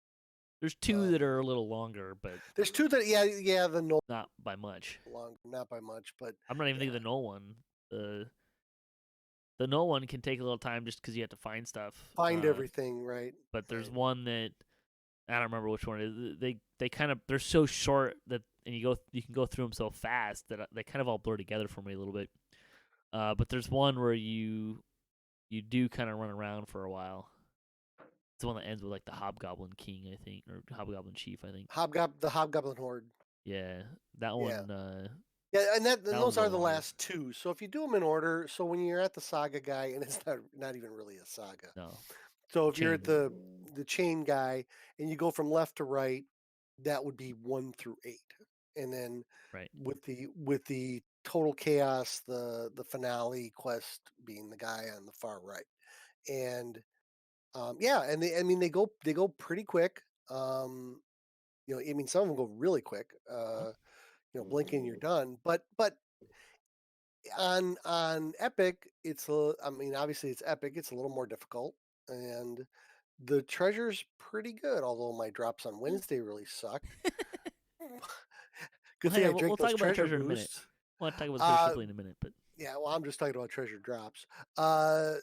There's two that Um, are a little longer, but there's two that yeah the no not by much. long not by much, but I'm not even thinking yeah, of the null one. The null one can take a little time just because you have to find stuff. find everything right, But there's right. one that I don't remember which one it is. They kind of they're so short that and you can go through them so fast that they kind of all blur together for me a little bit. But there's one where you do kind of run around for a while. It's the one that ends with like the Hobgoblin King, I think, or Hobgoblin Chief, I think. The Hobgoblin Horde. Yeah, that Yeah. one. Yeah, and That those one's a are little the longer. last two. So if you do them in order, so when you're at the saga guy, and it's not even really a saga. No, So the if you're chain at one. the chain guy and you go from left to right, that would be 1 through 8, and then Right. with the total chaos, the finale quest being the guy on the far right, and yeah, and I mean they go pretty quick. I mean some of them go really quick. Uh-huh. Blink and you're done. But on Epic, I mean, obviously it's Epic. It's a little more difficult, and the treasure's pretty good. Although my drops on Wednesday really sucked. Good Well, hang thing I on. drank We'll those talk about treasure treasure in a minute. boosts. We'll talk about the treasure Uh, quickly in a minute, but yeah, well, I'm just talking about treasure drops. Uh,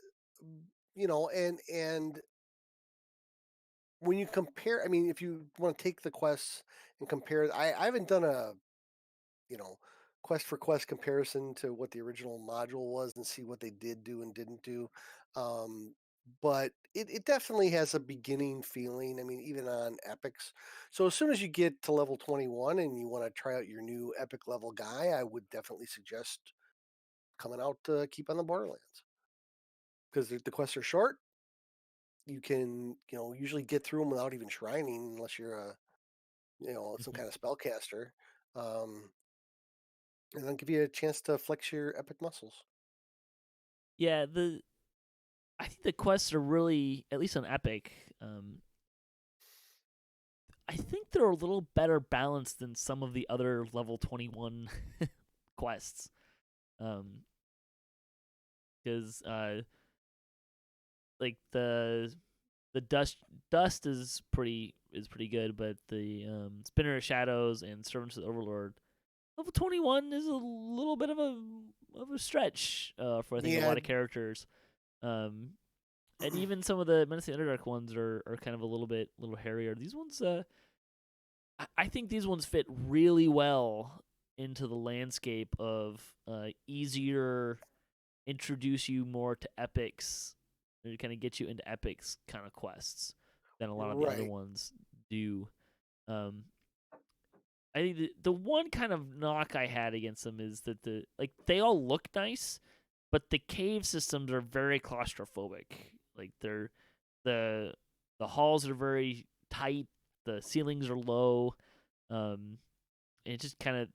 and when you compare, I mean, if you want to take the quests and compare, I haven't done a you know, quest for quest comparison to what the original module was and see what they did do and didn't do. Um, but it definitely has a beginning feeling. I mean, even on epics. So as soon as you get to level 21 and you want to try out your new epic level guy, I would definitely suggest coming out to keep on the Borderlands because the quests are short. You can, usually get through them without even shrining unless you're some mhm. kind of spellcaster. Um, and then give you a chance to flex your epic muscles. Yeah, the I think the quests are really, at least on Epic, I think they're a little better balanced than some of the other level 21 quests. Um, because like the dust is pretty good, but the Spinner of Shadows and Servants of the Overlord level 21 is a little bit of a stretch for I think a Yeah, lot of characters. Um, and even some of the Menace of the Underdark ones are kind of a little hairier. These ones, I think these ones fit really well into the landscape of easier, introduce you more to epics, or kind of get you into epics kind of quests than a lot of the other Right. ones do. Um, I think the one kind of knock I had against them is that they all look nice, but the cave systems are very claustrophobic. Like the the halls are very tight, the ceilings are low. It just kind of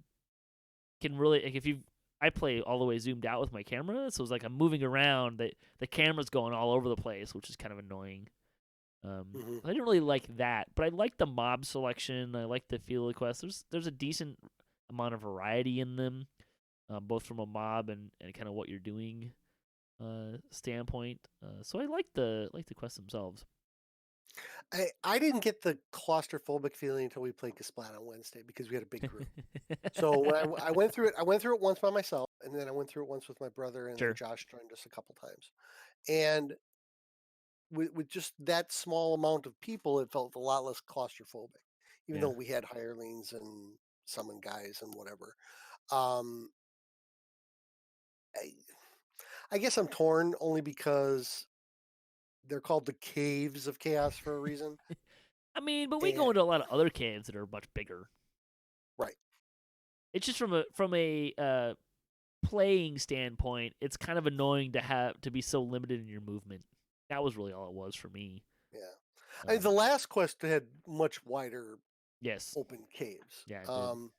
can really, like, if you I play all the way zoomed out with my camera, so it's like I'm moving around. The camera's going all over the place, which is kind of annoying. Hmm. I didn't really like that, but I like the mob selection. I like the feel of the quest. There's a decent amount of variety in them, both from a mob and kind of what you're doing standpoint. So I like the quests themselves. I didn't get the claustrophobic feeling until we played Kasplat on Wednesday because we had a big group. So when I went through it, I went through it once by myself, and then I went through it once with my brother, and then Sure. Josh joined us a couple times. And with just that small amount of people, it felt a lot less claustrophobic, even Yeah. though we had hirelings and summon guys and whatever. Um, I, I guess I'm torn only because they're called the Caves of Chaos for a reason. I mean, but we And go into a lot of other caves that are much bigger. right, It's just from a playing standpoint, it's kind of annoying to have to be so limited in your movement. That was really all it was for me. yeah. I mean, Um, the last quest had much wider yes, open caves. yeah, it did.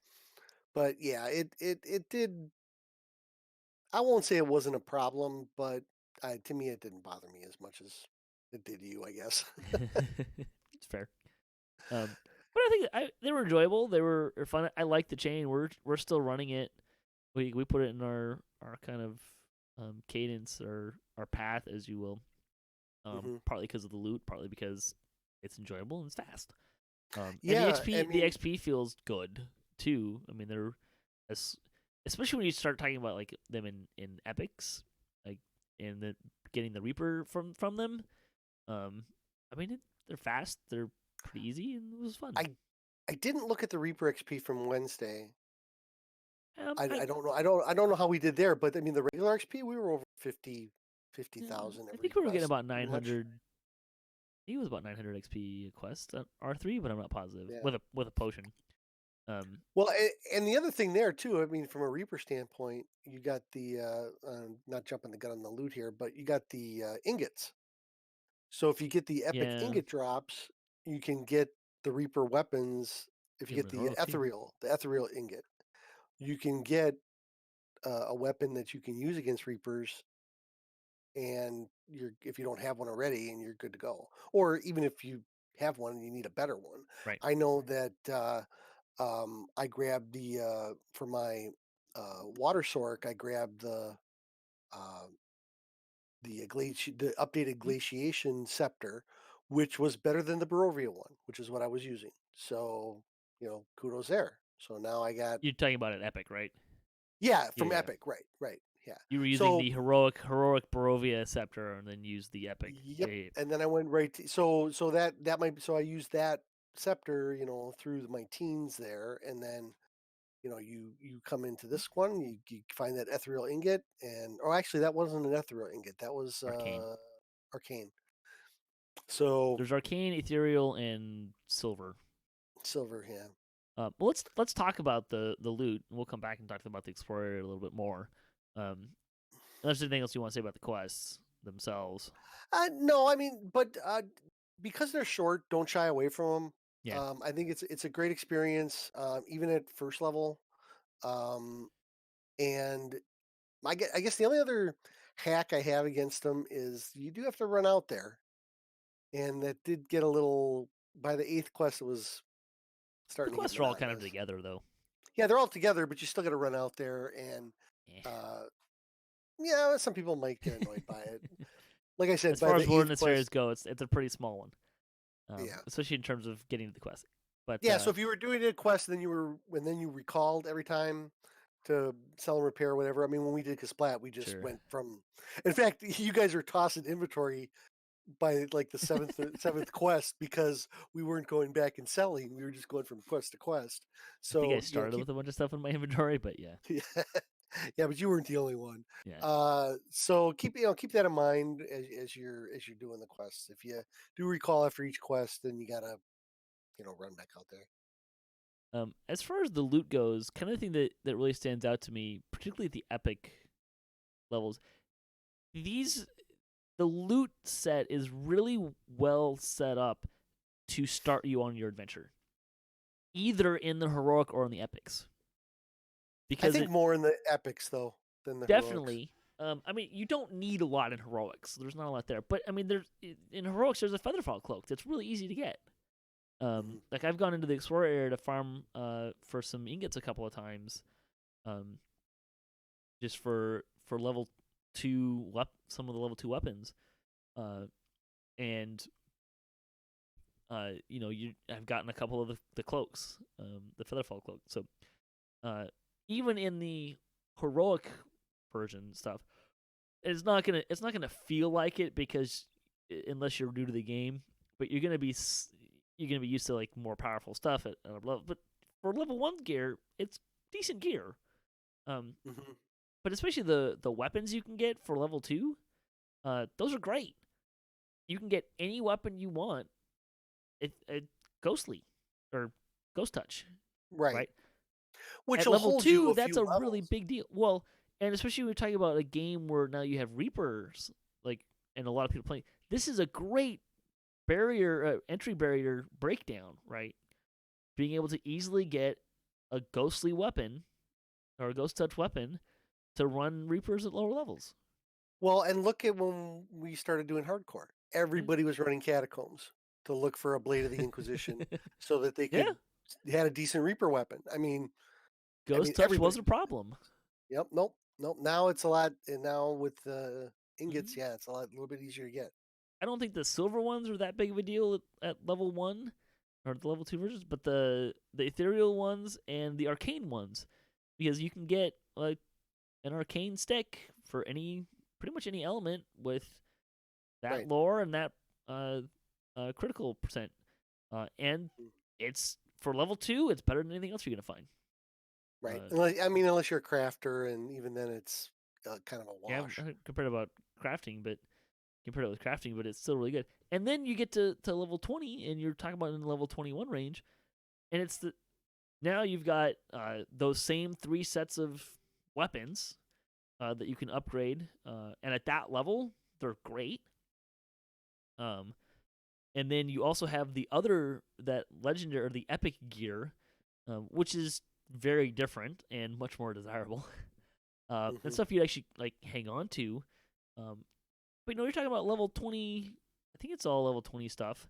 But yeah, it did. I won't say it wasn't a problem, but to me, it didn't bother me as much as it did you, I guess. It's fair. But I think they were enjoyable. They were fun. I like the chain. We're still running it. We put it in our kind of cadence or our path, as you will. Hmm. Partly because of the loot, partly because it's enjoyable and it's fast. And Yeah, I the mean, XP feels good too. I mean, they're as especially when you start talking about like them in epics, like and getting the Reaper from them. Um, I mean, they're fast. They're pretty easy, and it was fun. I I didn't look at the Reaper XP from Wednesday. I I don't know. I don't know how we did there, but I mean, the regular XP we were over 50,000 I every think we were getting quest, about pretty much. 900. I think it was about 900 XP a quest at R3, but I'm not positive Yeah. with a potion. Um, Well, and the other thing there too, I mean, from a Reaper standpoint, you got the not jumping the gun on the loot here, but you got the ingots. So if you get the epic yeah, ingot drops, you can get the Reaper weapons. If you give get them the royalty. the ethereal ingot, you can get a weapon that you can use against Reapers, and you're if you don't have one already, and you're good to go. Or even if you have one and you need a better one, Right. I know that I grabbed the for my water sork. I grabbed uh, the updated Mhm. glaciation scepter, which was better than the Barovia one, which is what I was using. So kudos there. So now I got You're talking about an epic, right? yeah Yeah, from yeah. Epic, right, yeah. You were using So the heroic Barovia scepter, and then used the epic. yep, Yeah, and then I went right to, so that might so I used that scepter through my teens there, and then you come into this one, you find that ethereal ingot, and oh, actually, that wasn't an ethereal ingot. That was arcane. arcane. So There's arcane, ethereal, and silver. silver, yeah. Well, let's talk about the loot. We'll come back and talk about the explorer a little bit more. Unless there's anything else you want to say about the quests themselves. No, I mean, but because they're short, don't shy away from them. Yeah, I think it's a great experience, even at first level. Um, and I guess the only other hack I have against them is you do have to run out there, and that did get a little. By the eighth quest, it was the starting to get quests are all kind of monotonous. together though. Yeah, they're all together, but you still got to run out there, and uh, yeah, some people might get annoyed by it. Like I said, As by far as the eighth wilderness areas quest, go, it's a pretty small one, yeah. especially in terms of getting to the quest. But Yeah, so if you were doing a quest and then you recalled every time to sell and repair or whatever. I mean, when we did Kasplat, we just sure, went from. In fact, you guys are tossing inventory by like the seventh quest because we weren't going back and selling. We were just going from quest to quest. I think I So started with a bunch of stuff in my inventory, but yeah, yeah, yeah, but you weren't the only one. yeah. So keep that in mind as you're doing the quests. If you do recall after each quest, then you gotta run back out there. As far as the loot goes, kind of the thing that really stands out to me, particularly at the epic levels, these the loot set is really well set up to start you on your adventure, either in the heroic or in the epics, I because think it more in the epics though than the heroics. definitely. I mean, you don't need a lot in heroics. There's not a lot there, but I mean, there's in heroics there's a featherfall cloak that's really easy to get. Hmm. Like I've gone into the explorer area to farm for some ingots a couple of times, um, just for level some of the level 2 weapons, uh, and I've gotten a couple of the cloaks, the featherfall cloak. So uh, even in the heroic version stuff, it's not gonna feel like it because unless you're new to the game, but you're gonna be used to like more powerful stuff at a level. But for level 1 gear, it's decent gear. Um, Hmm. but especially the weapons you can get for level 2, those are great. You can get any weapon you want. It ghostly or ghost touch, Right, right? which At will level hold you 2, a that's few a really levels. big deal. Well, and especially when we're talking about a game where now you have Reapers, like, and a lot of people playing. This is a great entry barrier breakdown, right? Being able to easily get a ghostly weapon or a ghost touch weapon to run Reapers at lower levels. Well, and look at when we started doing hardcore. Yeah. Everybody was running catacombs to look for a blade of the Inquisition so that they Yeah. could had a decent Reaper weapon. I mean Ghost touch everybody. wasn't a problem. Yep. Nope. Nope. Now it's a lot, and now with the ingots, Hmm. yeah, it's a little bit easier to get. I don't think the silver ones are that big of a deal at level 1 or the level 2 versions, but the ethereal ones and the arcane ones, because you can get like an arcane stick for pretty much any element with that Right. lore and that uh, critical percent, and Mm. it's for level 2. It's better than anything else you're gonna find. Right. Uh, Unless you're a crafter, and even then, it's kind of a yeah, wash. compared about crafting, but compared to with crafting, but it's still really good. And then you get to level 20, and you're talking about in the level 21 range, and it's now you've got those same 3 sets of weapons that you can upgrade, and at that level, they're great. Um, and then you also have that legendary or the epic gear, which is very different and much more desirable, and Hmm. stuff you actually like hang on to. But you're talking about level 20. I think it's all level 20 stuff.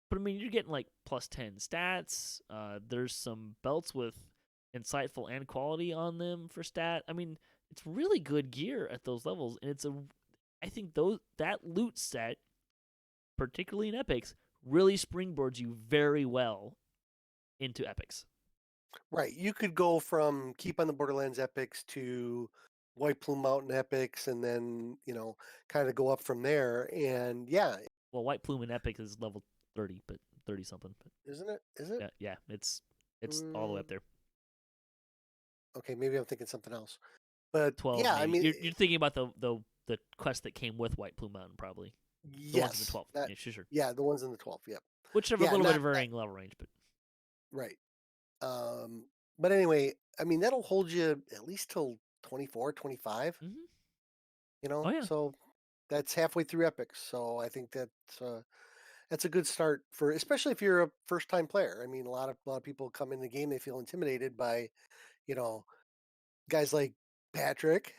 But I mean, you're getting like plus 10 stats. There's some belts with insightful and quality on them for stat. I mean, it's really good gear at those levels, and I think that loot set, particularly in epics, really springboards you very well into epics. Right. You could go from keep on the Borderlands epics to White Plume Mountain epics, and then kind of go up from there. And yeah, Well, White Plume in epic is level 30, but 30 something. But isn't it? Is it? yeah, yeah, it's all the way Mm, up there. okay, maybe I'm thinking something else. But 12 yeah, maybe. You're thinking about the quest that came with White Plume Mountain, probably. The ones in the yes, 12. that Yeah, sure. yeah, the ones in the 12. Yep. Which have a Yeah, little bit not of that varying level range, but right. Um, but anyway, that'll hold you at least till 24, 25. mm-hmm. Oh yeah. So that's halfway through epics. So I think that's a good start for, especially if you're a first time player. I mean, a lot of people come in the game, they feel intimidated by you know guys like Patrick,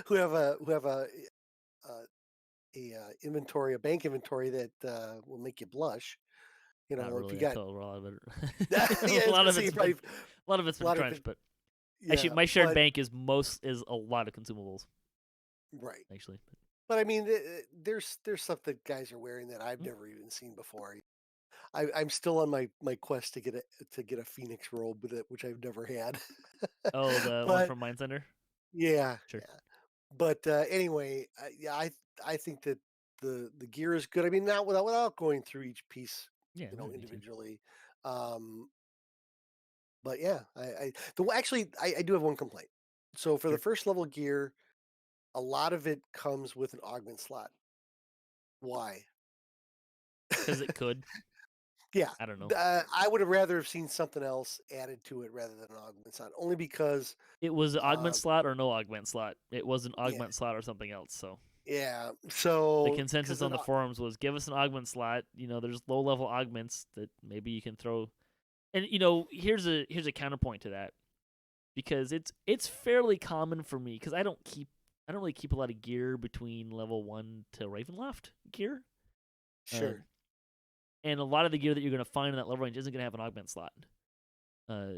who have a bank inventory that will make you blush. Not If you really. I got feel a lot of yeah, it. I a was lot gonna of say it's you been probably a lot of it's a been lot of it, trenched, but actually, yeah, my shared but bank is a lot of consumables right. actually. But I mean, there's stuff that guys are wearing that I've Mm. never even seen before. I'm still on my quest to get a Phoenix robe with it, which I've never had. Oh, the one But from Mind Center. yeah, Sure. yeah. But anyway, yeah, I think that the gear is good. I mean, not without going through each piece, Yeah, no need to. individually. Um, but yeah, actually I do have one complaint. So for the Sure. first level gear, a lot of it comes with an augment slot. Why? Because it could. Yeah, I don't know. I would have rather have seen something else added to it rather than an augment slot. Only because, It was an augment um, slot or no augment slot. It was an yeah, augment slot or something else. So yeah. the So consensus because on the forums was give us an augment slot. There's low level augments that maybe you can throw. And here's a counterpoint to that, because it's fairly common for me, because I don't really keep a lot of gear between level 1 to Ravenloft gear. Um, sure, and a lot of the gear that you're going to find in that level range isn't going to have an augment slot. Uh,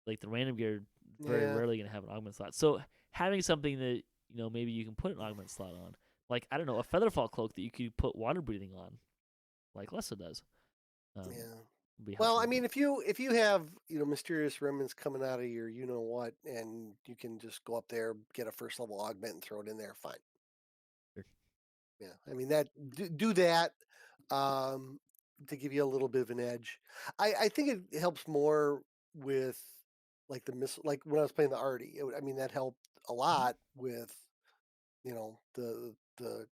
like the random gear, very yeah. rarely going to have an augment slot. So having something that maybe you can put an augment slot on, like, I don't know, a featherfall cloak that you could put water breathing on, like Lessa does, Yeah. would be Well, I helpful. But mean, if you have mysterious remnants coming out of your what, and you can just go up there, get a first level augment, and throw it in there, fine. sure. Yeah, I mean do that, um, to give you a little bit of an edge. I think it helps more with like the missile. Like when I was playing the arty, I mean that helped a Mhm. lot with the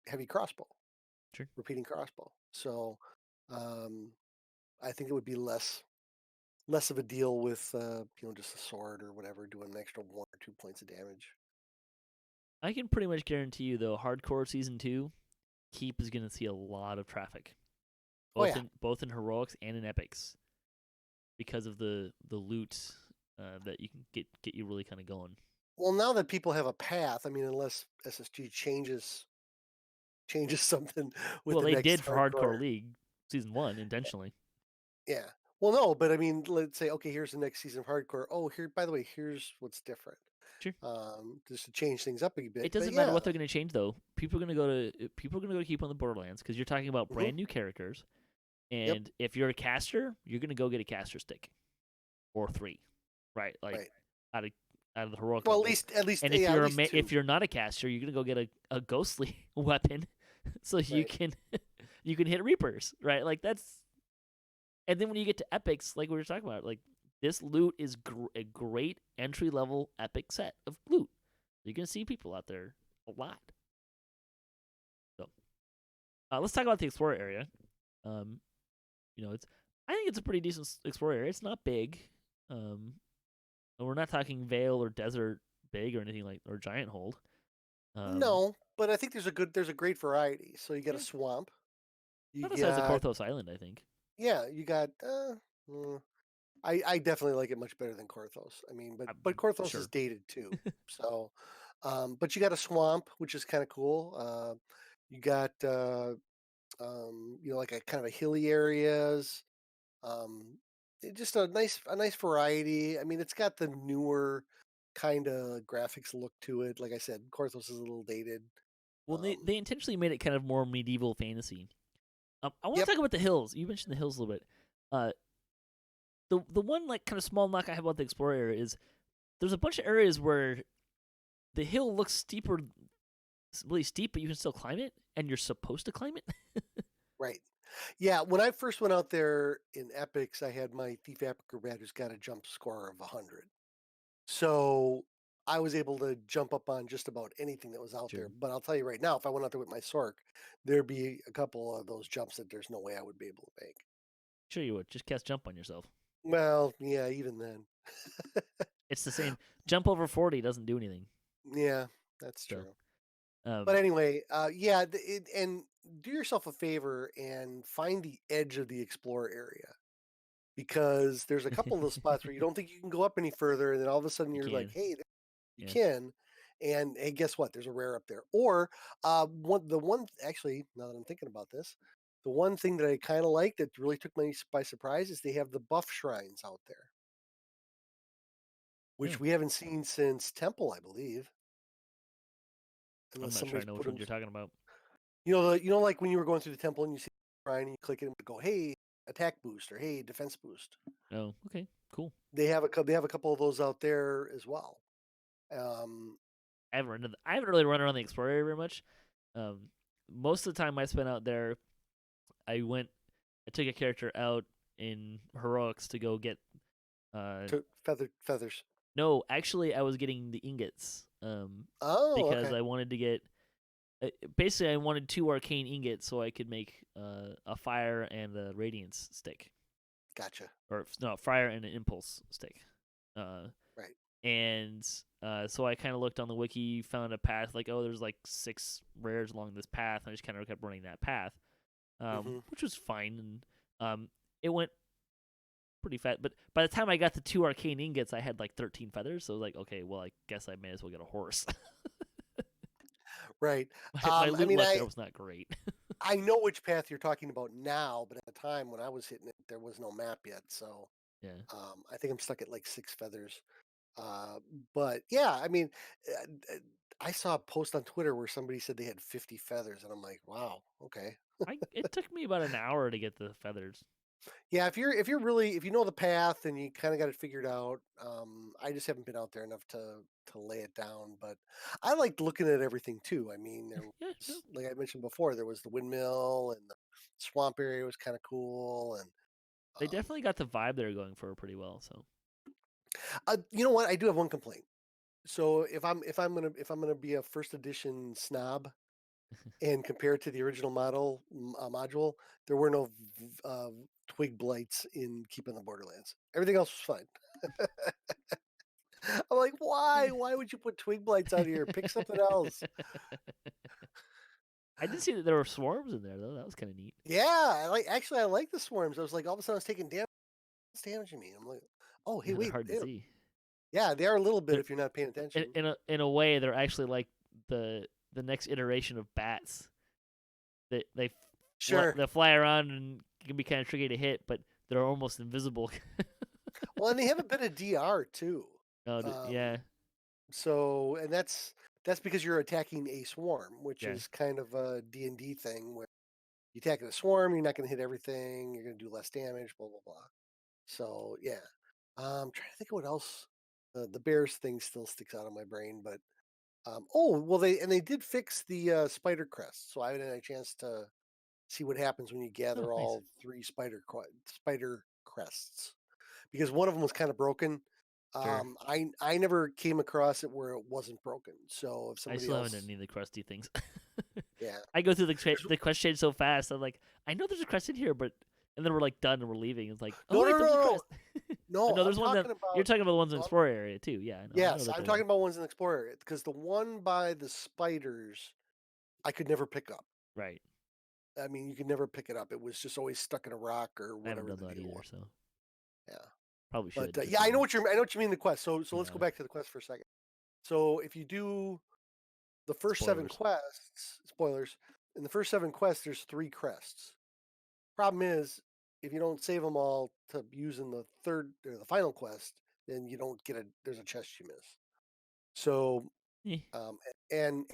heavy crossbow, Sure. repeating crossbow. So um, I think it would be less of a deal with just a sword or whatever doing an extra 1 or 2 points of damage. I can pretty much guarantee you, though, hardcore season 2 keep is going to see a lot of traffic, Oh both yeah. in heroics and in epics, because of the loot that you can get you really kind of going. Well, now that people have a path, I mean, unless SSG changes something with Well, the they next did for Hardcore hardcore. League season 1 intentionally. Yeah. Well, no, but I mean, let's say, okay, here's the next season of hardcore. Oh, here, by the way, here's what's different. Sure. Just to change things up a bit. It But doesn't matter yeah. what they're going to change, though. People are going to go to keep on the Borderlands, because you're talking about Hmm. brand new characters. Yep. And if you're a caster, you're going to go get a caster stick or 3, right? Like, Right. out of the heroic Well, levels. at least, And if yeah, at you're least if two. you're not a caster, you're going to go get a ghostly weapon so you Right. can you can hit reapers, right? Like, that's. And then when you get to epics, like we were talking about, like, this loot is a great entry level epic set of loot. You're gonna see people out there a lot. So let's talk about the explorer area. Um, it's I think it's a pretty decent explorer area. It's not big. Um, and we're not talking Vale or Desert big or anything like, or Giant Hold. Um, No, but I think there's a great variety. So you got a yeah, swamp. You not the size of got Korthos Island, I think. yeah. You got. Mm, I definitely like it much better than Korthos. I mean, but Korthos is Sure. dated too. So, but you got a swamp, which is kind of cool. You got like a kind of a hilly areas. Um, just a nice variety. I mean, it's got the newer kind of graphics look to it. Like I said, Korthos is a little dated. Well, they Um, intentionally made it kind of more medieval fantasy. I want to yep. talk about the hills. You mentioned the hills a little bit. Uh, the one, like, kind of small knock I have about the explorer area is there's a bunch of areas where the hill looks steeper, really steep, but you can still climb it, and you're supposed to climb it. Right. Yeah, when I first went out there in Epics, I had my Thief Acrobat who's got a jump score of 100. So I was able to jump up on just about anything that was out Sure. there. But I'll tell you right now, if I went out there with my Sork, there'd be a couple of those jumps that there's no way I would be able to make. Sure, you would just cast jump on yourself. Well, yeah, even then. It's the same. Jump over 40 doesn't do anything. Yeah, that's So, true. But um, anyway, yeah, and do yourself a favor and find the edge of the Explorer area because there's a couple of those spots where you don't think you can go up any further, and then all of a sudden you you're like, can. hey, you Yeah. can. And hey, guess what? There's a rare up there. Or the one actually, now that I'm thinking about this, the one thing that I kind of like that really took me by surprise is they have the buff shrines out there, which Oh, we haven't seen since Temple, I believe, I'm unless not sure I somebody's know put which them. ones you're talking about. Like when you were going through the temple and you see the shrine and you click it and go, hey, attack boost or hey, defense boost. Oh, okay, cool. They have a couple of those out there as well. Um, I haven't really run around the explorer area very much. most of the time I spent out there, I took a character out in heroics to go get. To feathers. No, actually, I was getting the ingots. Oh, Because okay. I wanted to get. Basically, I wanted 2 arcane ingots so I could make a fire and a radiance stick, Gotcha. or no, fire and an impulse stick. Uh, Right. and so I kind of looked on the wiki, found a path like, oh, there's like 6 rares along this path, and I just kind of kept running that path, Hmm. which was fine, and it went pretty fast. But by the time I got the 2 arcane ingots, I had like 13 feathers, so I was like, okay, well, I guess I may as well get a horse. Right. my I loot mean, luck there was not great. I know which path you're talking about now, but at the time when I was hitting it, there was no map yet. So Yeah, I think I'm stuck at like 6 feathers. Uh, but yeah, I mean, I saw a post on Twitter where somebody said they had 50 feathers, and I'm like, wow, okay. it took me about an hour to get the feathers. Yeah, if you know the path and you kind of got it figured out, I just haven't been out there enough to lay it down. But I liked looking at everything too. I mean, there Yeah, no, was, like I mentioned before, there was the windmill and the swamp area was kind of cool. And they um, definitely got the vibe they were going for pretty well. So you know what? I do have one complaint. So if I'm gonna be a first edition snob and compare it to the original module, there were no twig blights in Keeping the Borderlands. Everything else was fine. I'm like, why? Why would you put twig blights out here? Pick something else. I did see that there were swarms in there though. That was kind of neat. Yeah, I like the swarms. I was like, all of a sudden I was taking damage. What's damaging me? I'm like, oh, hey, Yeah, they're wait. hard to see. Yeah, they are a little bit They're if you're not paying attention. in a way they're actually like the next iteration of bats. Sure. They fly around and can be kind of tricky to hit, but they're almost invisible. Well, and they have a bit of DR too. Oh, Um, yeah, and that's because you're attacking a swarm, which yeah. is kind of a D&D thing where you attack a swarm, you're not going to hit everything, you're going to do less damage, blah blah blah. So yeah, trying to think of what else. The bears thing still sticks out of my brain, but oh well, they did fix the spider crest, so I haven't had a chance to see what happens when you Oh, gather nice. all 3 spider crests because one of them was kind of broken. Sure. I never came across it where it wasn't broken. So if I somebody still haven't else, done any of the crusty things. yeah, I go through there's, the quest change so fast. I'm like, I know there's a crest in here, but and then we're like done and we're leaving. It's like, oh no, wait, no, there's a no, crest. no, No, I'm there's one that talking you're about. talking about the ones in the No, Explorer area too. Yeah, I know yes, that I'm they're there. talking about ones in the Explorer area because the one by the spiders I could never pick up. Right. I mean, you could never pick it up. It was just always stuck in a rock or I haven't whatever done the that deal either, was. so Yeah, probably but should just yeah, so I know what you mean. The quest. So let's go yeah. back to the quest for a second. So if you do the first 7 Spoilers. quests, spoilers, in the first 7 quests, there's 3 crests. Problem is, if you don't save them all to use in the third or the final quest, then you don't get a. There's a chest you miss. So, Eh, um, and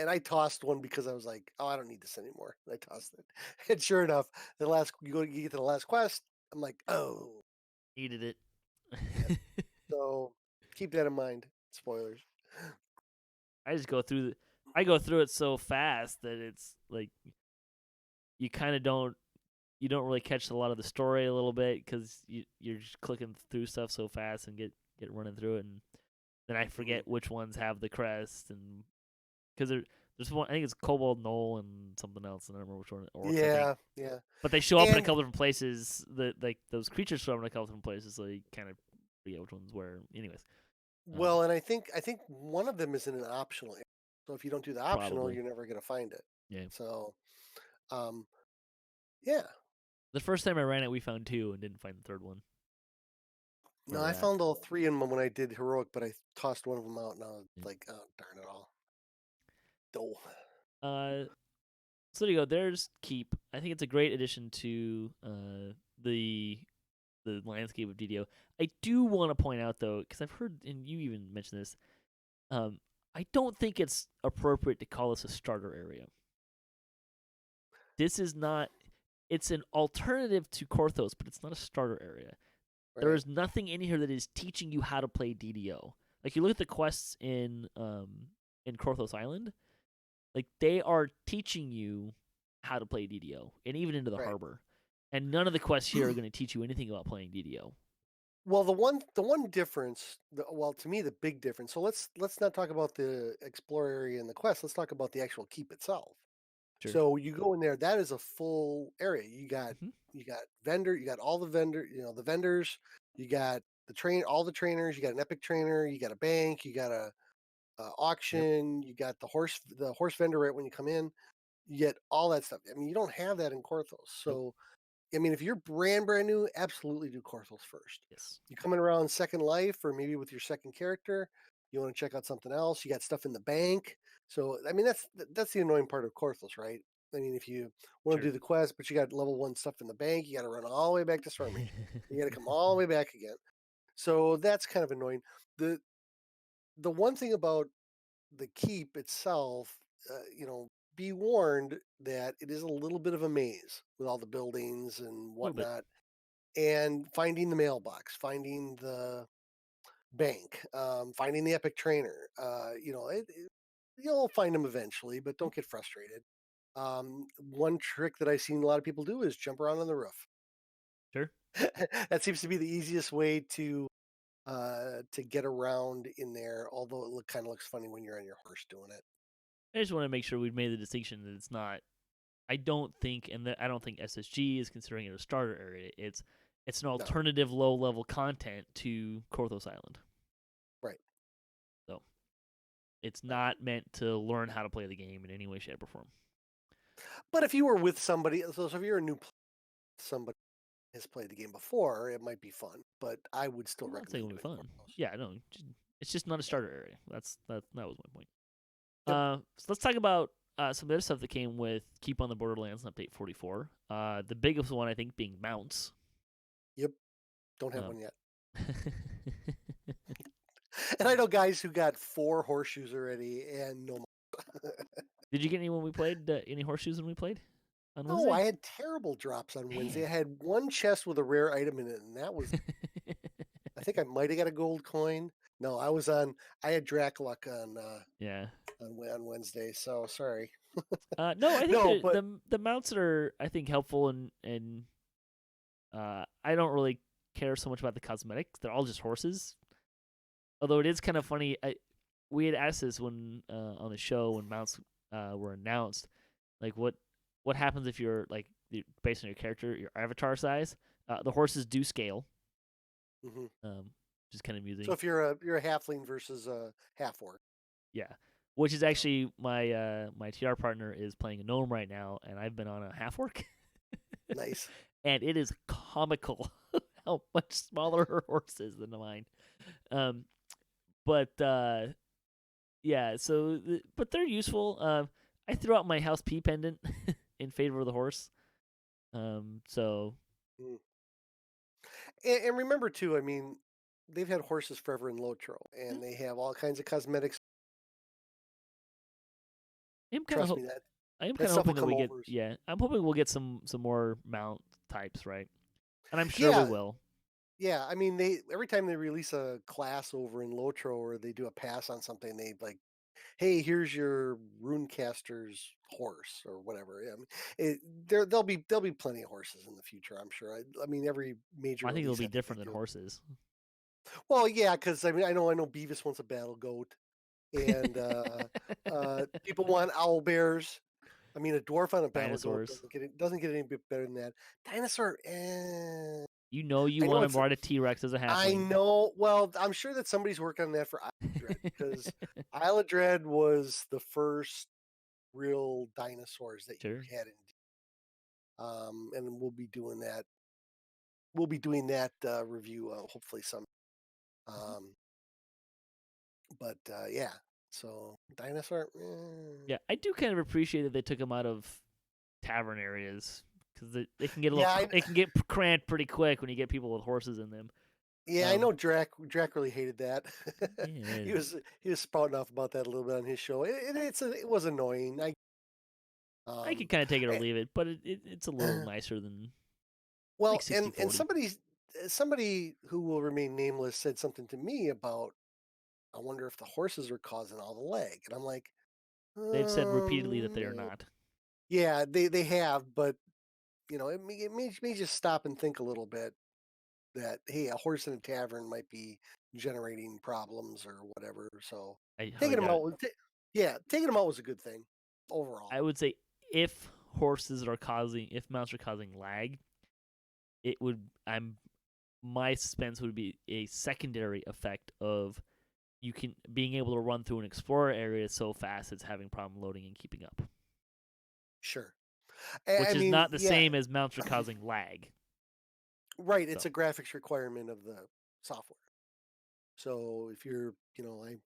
I tossed one because I was like, oh, I don't need this anymore. And I tossed it, and sure enough, you get to the last quest. I'm like, oh, needed it. yeah. So keep that in mind. Spoilers. I just go through I go through it so fast that it's like you kind of don't really catch a lot of the story a little bit because you're just clicking through stuff so fast and get running through it, and then I Mhm. forget which ones have the crest, and because there's one, I think it's Cobalt Knoll and something else, and I don't remember which one, Orcs I think, Yeah, yeah, but they show up in a and couple different places. Like those creatures show up in a couple different places, so you kind of forget which ones where. Anyways, um, well, and I think one of them is in an optional area. So if you don't do the optional, probably you're never gonna find it. yeah. So, um, yeah. The first time I ran it, we found 2 and didn't find the third one. No, Remember I that? found all 3 in them when I did heroic, but I tossed one of them out, and I was Yeah. like, oh darn it all. Oh, Uh, so there you go. There's Keep. I think it's a great addition to the landscape of DDO. I do want to point out though, because I've heard, and you even mentioned this, um, I don't think it's appropriate to call this a starter area. This is not. It's an alternative to Korthos, but it's not a starter area. There right. is nothing in here that is teaching you how to play DDO. Like you look at the quests in Korthos Island, Like they are teaching you how to play DDO and even into the Right. harbor. And none of the quests here are going to teach you anything about playing DDO. Well, the one difference, well, to me, the big difference. So let's not talk about the explore area and the quest. Let's talk about the actual keep itself. Sure. So you go in there. That is a full area. Hmm. You got vendor. You got all the vendor. The vendors. You got all the trainers. You got an epic trainer. You got a bank. You got a Yep. auction. You got the horse vendor right when you come in. You get all that stuff. I mean, you don't have that in Korthos. Nope. So I mean, if you're brand new, absolutely do Korthos first. Yes. You coming around Second Life or maybe with your second character, you want to check out something else. You got stuff in the bank. So I mean, that's the annoying part of Korthos, right? I mean, if you want to Sure. do the quest, but you got level 1 stuff in the bank, you got to run all the way back to Stormreach. You got to come all the way back again. So that's kind of annoying. The the one thing about the keep itself, be warned that it is a little bit of a maze with all the buildings and A little bit. whatnot, and finding the mailbox, finding the bank, finding the epic trainer. You'll find them eventually, but Mhm. don't get frustrated. One trick that I've seen a lot of people do is jump around on the roof. Sure. That seems to be the easiest way to get around in there. Although kind of looks funny when you're on your horse doing it. I just want to make sure we've made the distinction that it's not. I don't think, I don't think SSG is considering it a starter area. It's an No, alternative low level content to Korthos Island. right, So it's right. not meant to learn how to play the game in any way, shape, or form. But if you were with somebody, so if you're a new somebody has played the game before, it might be fun. But I would still I'm not saying recommend it'll be doing fun. Korthos. Yeah, no, it's just not a Yeah. starter area. That was my point. Yep. So let's talk about some other stuff that came with Keep on the Borderlands in Update 44. The biggest one I think being mounts. Yep. Don't have Um, one yet. And I know guys who got 4 horseshoes already and no more. Did you get any when we played? Any horseshoes when we played on No, Wednesday? I had terrible drops on Wednesday. Man. I had one chest with a rare item in it, and that was I think I might have got a gold coin. No, I had Drac luck Yeah. on Wednesday, so sorry. No, I think No, but the mounts are I think helpful and I don't really care so much about the cosmetics. They're all just horses. Although it is kind of funny. We had asked this when on the show when mounts were announced, like what happens if you're like based on your character, your avatar size. The horses do scale, mhm. which is kind of So amusing. if you're a halfling versus a half orc. Yeah, which is Yeah. actually my TR partner is playing a gnome right now, and I've been on a half orc, Nice. and it is comical how much smaller her horse is than mine. Um, but yeah, so but they're useful. I threw out my house P pendant in favor of the horse. So Mm. And remember too, I mean, they've had horses forever in Lotro, mm, and they have all kinds of cosmetics. I'm kind of Trust me, that I am that kind of stuff will hoping that come we get over. I'm hoping we'll get some more mount types, right? And I'm sure we Yeah, will. yeah. I mean, they every time they release a class over in Lotro or they do a pass on something, they like, hey, here's your runecaster's horse or whatever. I mean, there'll be plenty of horses in the future, I'm sure. I mean, every major I think it'll release, be I think they different than do. horses. Well, yeah, because I mean, I know Beavis wants a battle goat, and people want owl bears. I mean, a dwarf on a battle goat Dinosaurs. doesn't get any bit better than that. Dinosaur, You know you I know want it's to ride a T-Rex as a I halfling. know. Well, I'm sure that somebody's working on that for Isle of Dread because Isle of Dread was the first real dinosaurs that you Sure. had in. And we'll be doing that. We'll be doing that review hopefully some. Mhm. Um, but yeah, so dinosaur. Yeah, I do kind of appreciate that they took them out of tavern areas because they can get a Yeah, little they can get cramped pretty quick when you get people with horses in them. yeah, I Um, know. Drac really hated that. yeah, he was spouting off about that a little bit on his show. It was annoying. I could Um, kind of take it or eh, leave it, but it's a little nicer than like well, 60 and 40. somebody who will remain nameless said something to me about. I wonder if the horses are causing all the lag, and I'm like, They've said repeatedly that they are Um, not. yeah, they have, but it may just stop and think a little bit that hey, a horse in a tavern might be generating problems or whatever. So I highly taking them doubt it. out, yeah, taking them out was a good thing overall. I would say if if mounts are causing lag, it would. My suspense would be a secondary effect of being able to run through an explorer area so fast it's having problem loading and keeping up, Sure. which I is mean, not the yeah, same as mounts are causing lag. right. It's So a graphics requirement of the software. So if a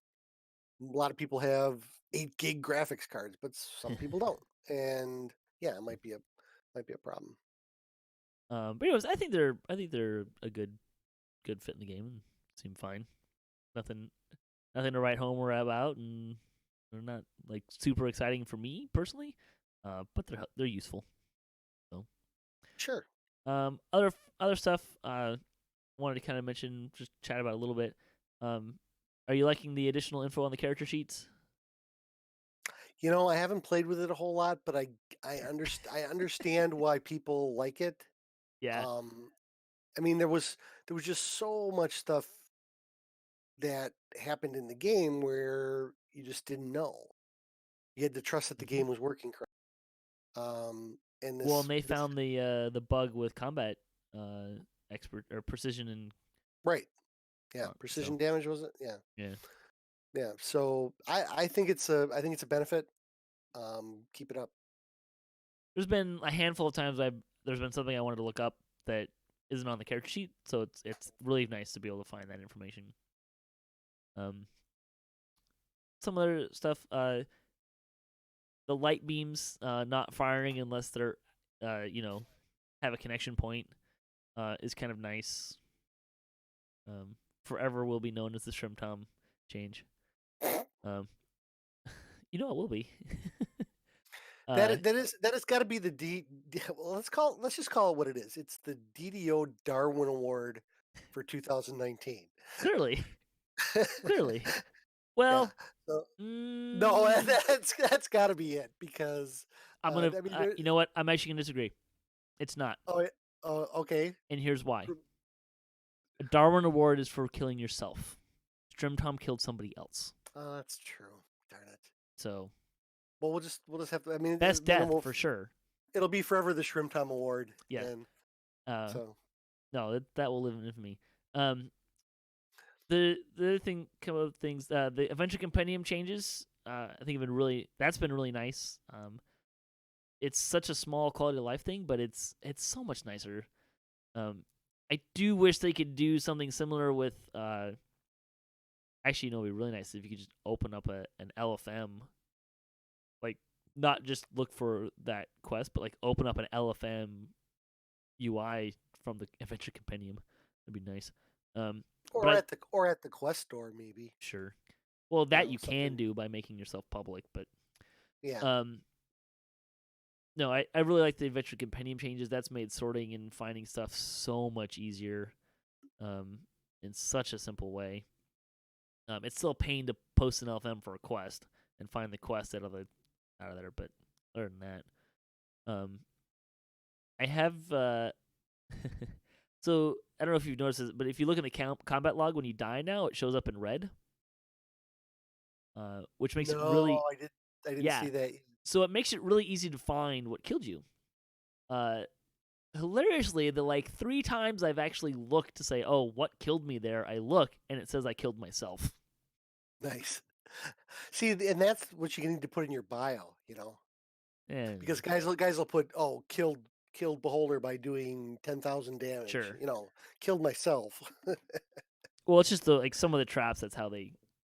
lot of people have 8 gig graphics cards, but some people don't, and yeah, it might be a problem. but anyways, I think they're a good fit in the game and seem fine. Nothing nothing to write home about, and they're not like super exciting for me personally. But they're useful. So Sure. other stuff. Wanted to kind of mention, just chat about a little bit. Um, are you liking the additional info on the character sheets? I haven't played with it a whole lot, but I understand why people like it. Yeah. Um, I mean, there was just so much stuff that happened in the game where you just didn't know. You had to trust that the hmm game was working correctly. And Well, and this they this found the bug with combat uh expert or precision and right, yeah, so precision damage was it? Yeah, yeah. yeah. So I think it's a benefit. Keep it up. There's been a handful of times there's been something I wanted to look up that isn't on the character sheet, so it's really nice to be able to find that information. Um, some other stuff. The light beams not firing unless they're you know have a connection point is kind of nice. Forever will be known as the Shrimp Tom change. Um, it will be. uh, That has got to be the well, let's just call it what it is. It's the DDO Darwin Award for 2019. clearly, clearly. Yeah. Well, So, no, mm, that's got to be it because I'm gonna. I mean, You know what? I'm actually gonna disagree. It's not, oh, okay. and here's why. A Darwin Award is for killing yourself. Shrimp Tom killed somebody else, That's true. Darn it. so Well, we'll just have to. I mean, best then death for sure. it'll be forever the Shrimp Tom Award. Yeah. Then Uh, so no, that will live in infamy. Um, the other thing, couple of things. The Adventure Compendium changes. I think have been really that's been really nice. It's such a small quality of life thing, but it's so much nicer. I do wish they could do something similar with. Actually, it'd be really nice if you could just open up an LFM, like not just look for that quest, but like open up an LFM UI from the Adventure Compendium. That'd be nice. or But I, at the quest store maybe. sure. Well, that you can Something. do by making yourself public, but Yeah. um, no, I really like the Adventure Compendium changes. That's made sorting and finding stuff so much easier, um, in such a simple way. It's still a pain to post an LFM for a quest and find the quest out of there, but other than that, I have so I don't know if you've noticed this, but if you look in the combat log when you die now, it shows up in red, which makes it No, really I didn't yeah. see that. So it makes it really easy to find what killed you. Uh, Hilariously, the like 3 times I've actually looked to say, "Oh, what killed me there?" I look and it says I killed myself. Nice. See, and that's what you need to put in your bio, because And guys will put, "Oh, killed beholder by doing 10,000 damage." sure. Killed myself. Well, it's just some of the traps. That's how they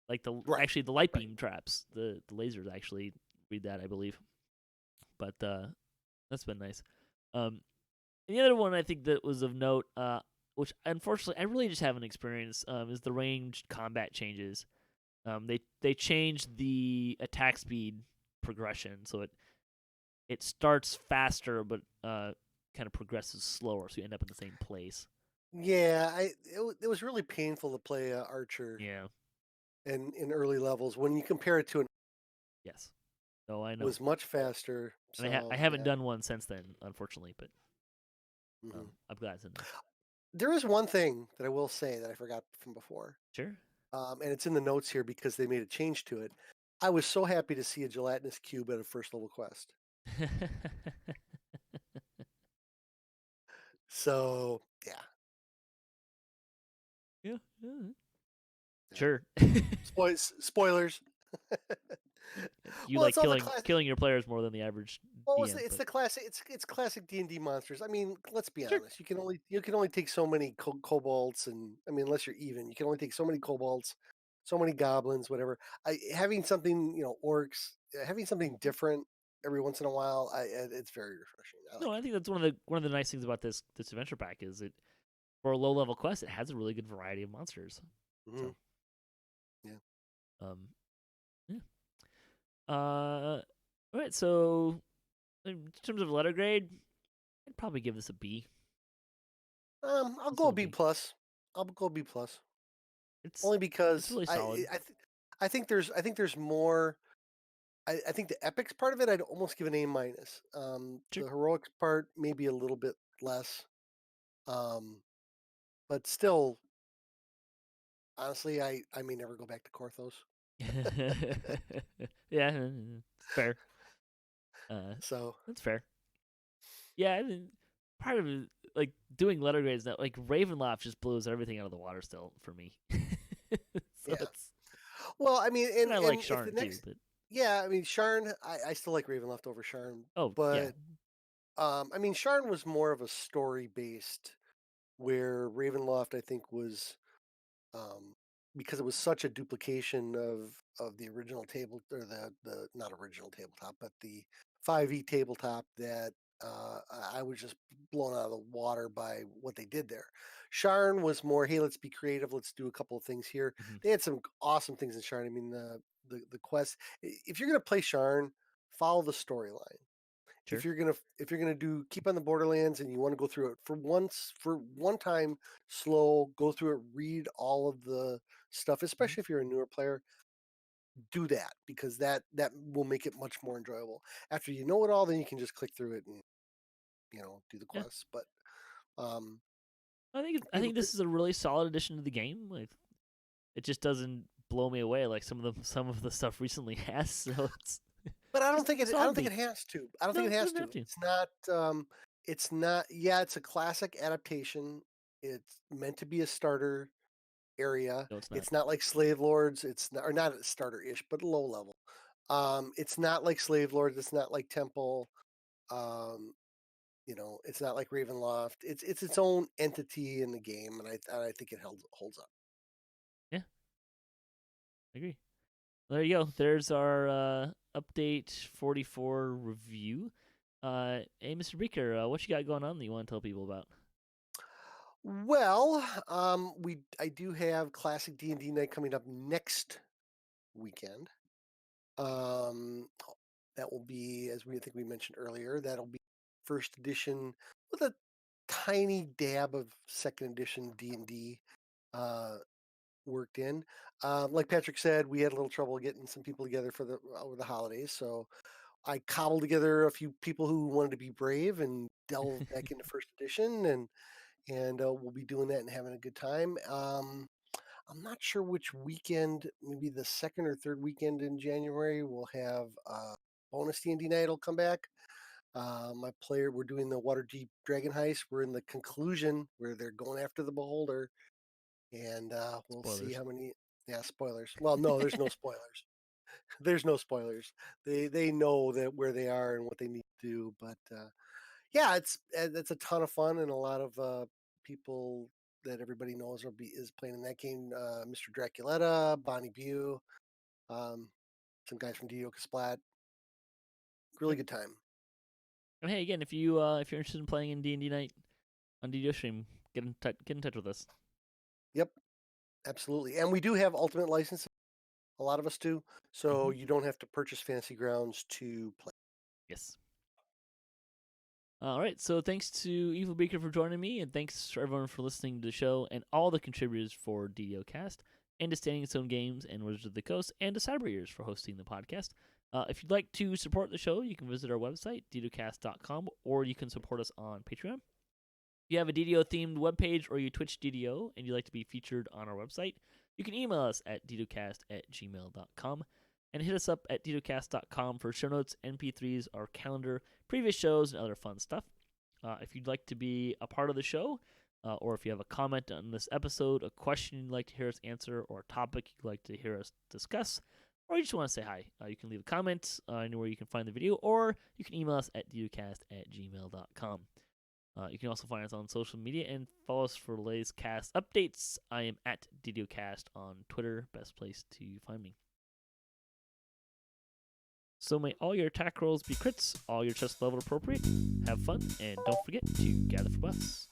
like Right. actually the light Right. beam traps. The lasers actually read that, I believe. But that's been nice. Um, and the other one I think that was of note, which unfortunately I really just haven't experienced, is the ranged combat changes. They changed the attack speed progression, so it starts faster, but kind of progresses slower, so you end up in the same place. Yeah, it was really painful to play Archer Yeah. in early levels when you compare it to an Yes. No, I know. was much faster. And I So haven't yeah. done one since then, unfortunately, but Hmm. I'm glad it's in there. There is one thing that I will say that I forgot from before, Sure. and it's in the notes here because they made a change to it. I was so happy to see a gelatinous cube at a first level quest. So yeah, Yeah. Yeah. yeah. Sure. Spoilers. You Well, like it's all the killing your players more than the average Well, DM, it's but the classic. It's classic D&D monsters. I mean, let's be sure. honest. You can only take so many kobolds, and I mean, unless you're even, you can only take so many kobolds, so many goblins, whatever. Having something, orcs, having something different every once in a while, it's very refreshing. I No, like I think that's one of the nice things about this adventure pack is it for a low level quest it has a really good variety of monsters. it. Hmm. So Yeah. um yeah. All right, so in terms of letter grade, I'd probably give this a B. I'll A go solid B B. plus. I'll go B plus. It's Only it's because really solid. I think there's more. I think the epics part of it, I'd almost give an A minus. Sure. The heroics part, maybe a little bit less. Um, but still, honestly, I may never go back to Korthos. Yeah, fair. So That's fair. Yeah, I mean, part of it, like doing letter grades now, like Ravenloft just blows everything out of the water still for me. So yeah. it's, Well, I mean, and I like and if the Sharn too, next, but yeah, I mean, Sharn, I still like Ravenloft over Sharn, oh yeah, but I mean, Sharn was more of a story based, where Ravenloft I think was um, because it was such a duplication of the original table or the not original tabletop, but the 5e tabletop that I was just blown out of the water by what they did there. Sharn was more, hey, let's be creative, let's do a couple of things here. mhm, They had some awesome things in Sharn. I mean, the quest. If you're gonna play Sharn, follow the storyline. sure. If you're gonna do keep on the Borderlands and you want to go through it for one time, slow, go through it, read all of the stuff, Mhm. especially if you're a newer player, do that because that will make it much more enjoyable. After you know it all, then you can just click through it and do the Yeah, quests. But um, I people, think this is a really solid addition to the game. Like it just doesn't blow me away like some of the stuff recently has. So but it's I solid don't think it B. has to. I don't think No, it it has doesn't to. have to. It's not. It's not. Yeah, it's a classic adaptation. It's meant to be a starter area. No, it's not. It's not like Slave Lords. It's not, or not a starter ish, but low level. It's not like Slave Lords. It's not like Temple. Um, it's not like Ravenloft. It's its own entity in the game, and I think it holds up. Yeah, I agree. There you go. There's our update 44 review. Hey, Mr. Beaker, what you got going on that you want to tell people about? Well, we I do have Classic D&D night coming up next weekend. Um, that will be, as I think we mentioned earlier, that'll be first edition with a tiny dab of second edition D&D uh, worked in. Like Patrick said, we had a little trouble getting some people together for the over the holidays, so I cobbled together a few people who wanted to be brave and delve back into first edition, and we'll be doing that and having a good time. I'm not sure which weekend, maybe the second or third weekend in January, we'll have bonus D&D night will come back. We're doing the Waterdeep Dragon Heist. We're in the conclusion where they're going after the Beholder, and we'll see Spoilers. how many. Yeah, spoilers. Well, no, there's no spoilers. There's no spoilers. They know that where they are and what they need to do. But yeah, it's a ton of fun, and a lot of people that everybody knows is playing in that game. Mr. Draculetta, Bonnie Bew, um, some guys from DDOCast. Really Yep. good time. And hey, again, if you're interested in playing in D&D night on DDO stream, get in touch with us. Yep, absolutely. And we do have ultimate licenses. A lot of us do, so Hmm. you don't have to purchase Fantasy Grounds to play. Yes. All right, so thanks to Evilbeeker for joining me, and thanks for everyone for listening to the show, and all the contributors for DDOcast, and to Standing Its Own Games and Wizards of the Coast, and to Cyber Ears for hosting the podcast. If you'd like to support the show, you can visit our website, DDOCast.com, or you can support us on Patreon. If you have a DDO-themed webpage or you Twitch DDO and you'd like to be featured on our website, you can email us at ddocast@gmail.com and hit us up at ddocast.com for show notes, MP3s, our calendar, previous shows, and other fun stuff. If you'd like to be a part of the show, or if you have a comment on this episode, a question you'd like to hear us answer, or a topic you'd like to hear us discuss, or you just want to say hi, you can leave a comment anywhere you can find the video, or you can email us at ddocast@gmail.com. You can also find us on social media and follow us for the latest cast updates. I am at DDOcast on Twitter, best place to find me. So may all your attack rolls be crits, all your chest level appropriate. Have fun, and don't forget to gather for buffs.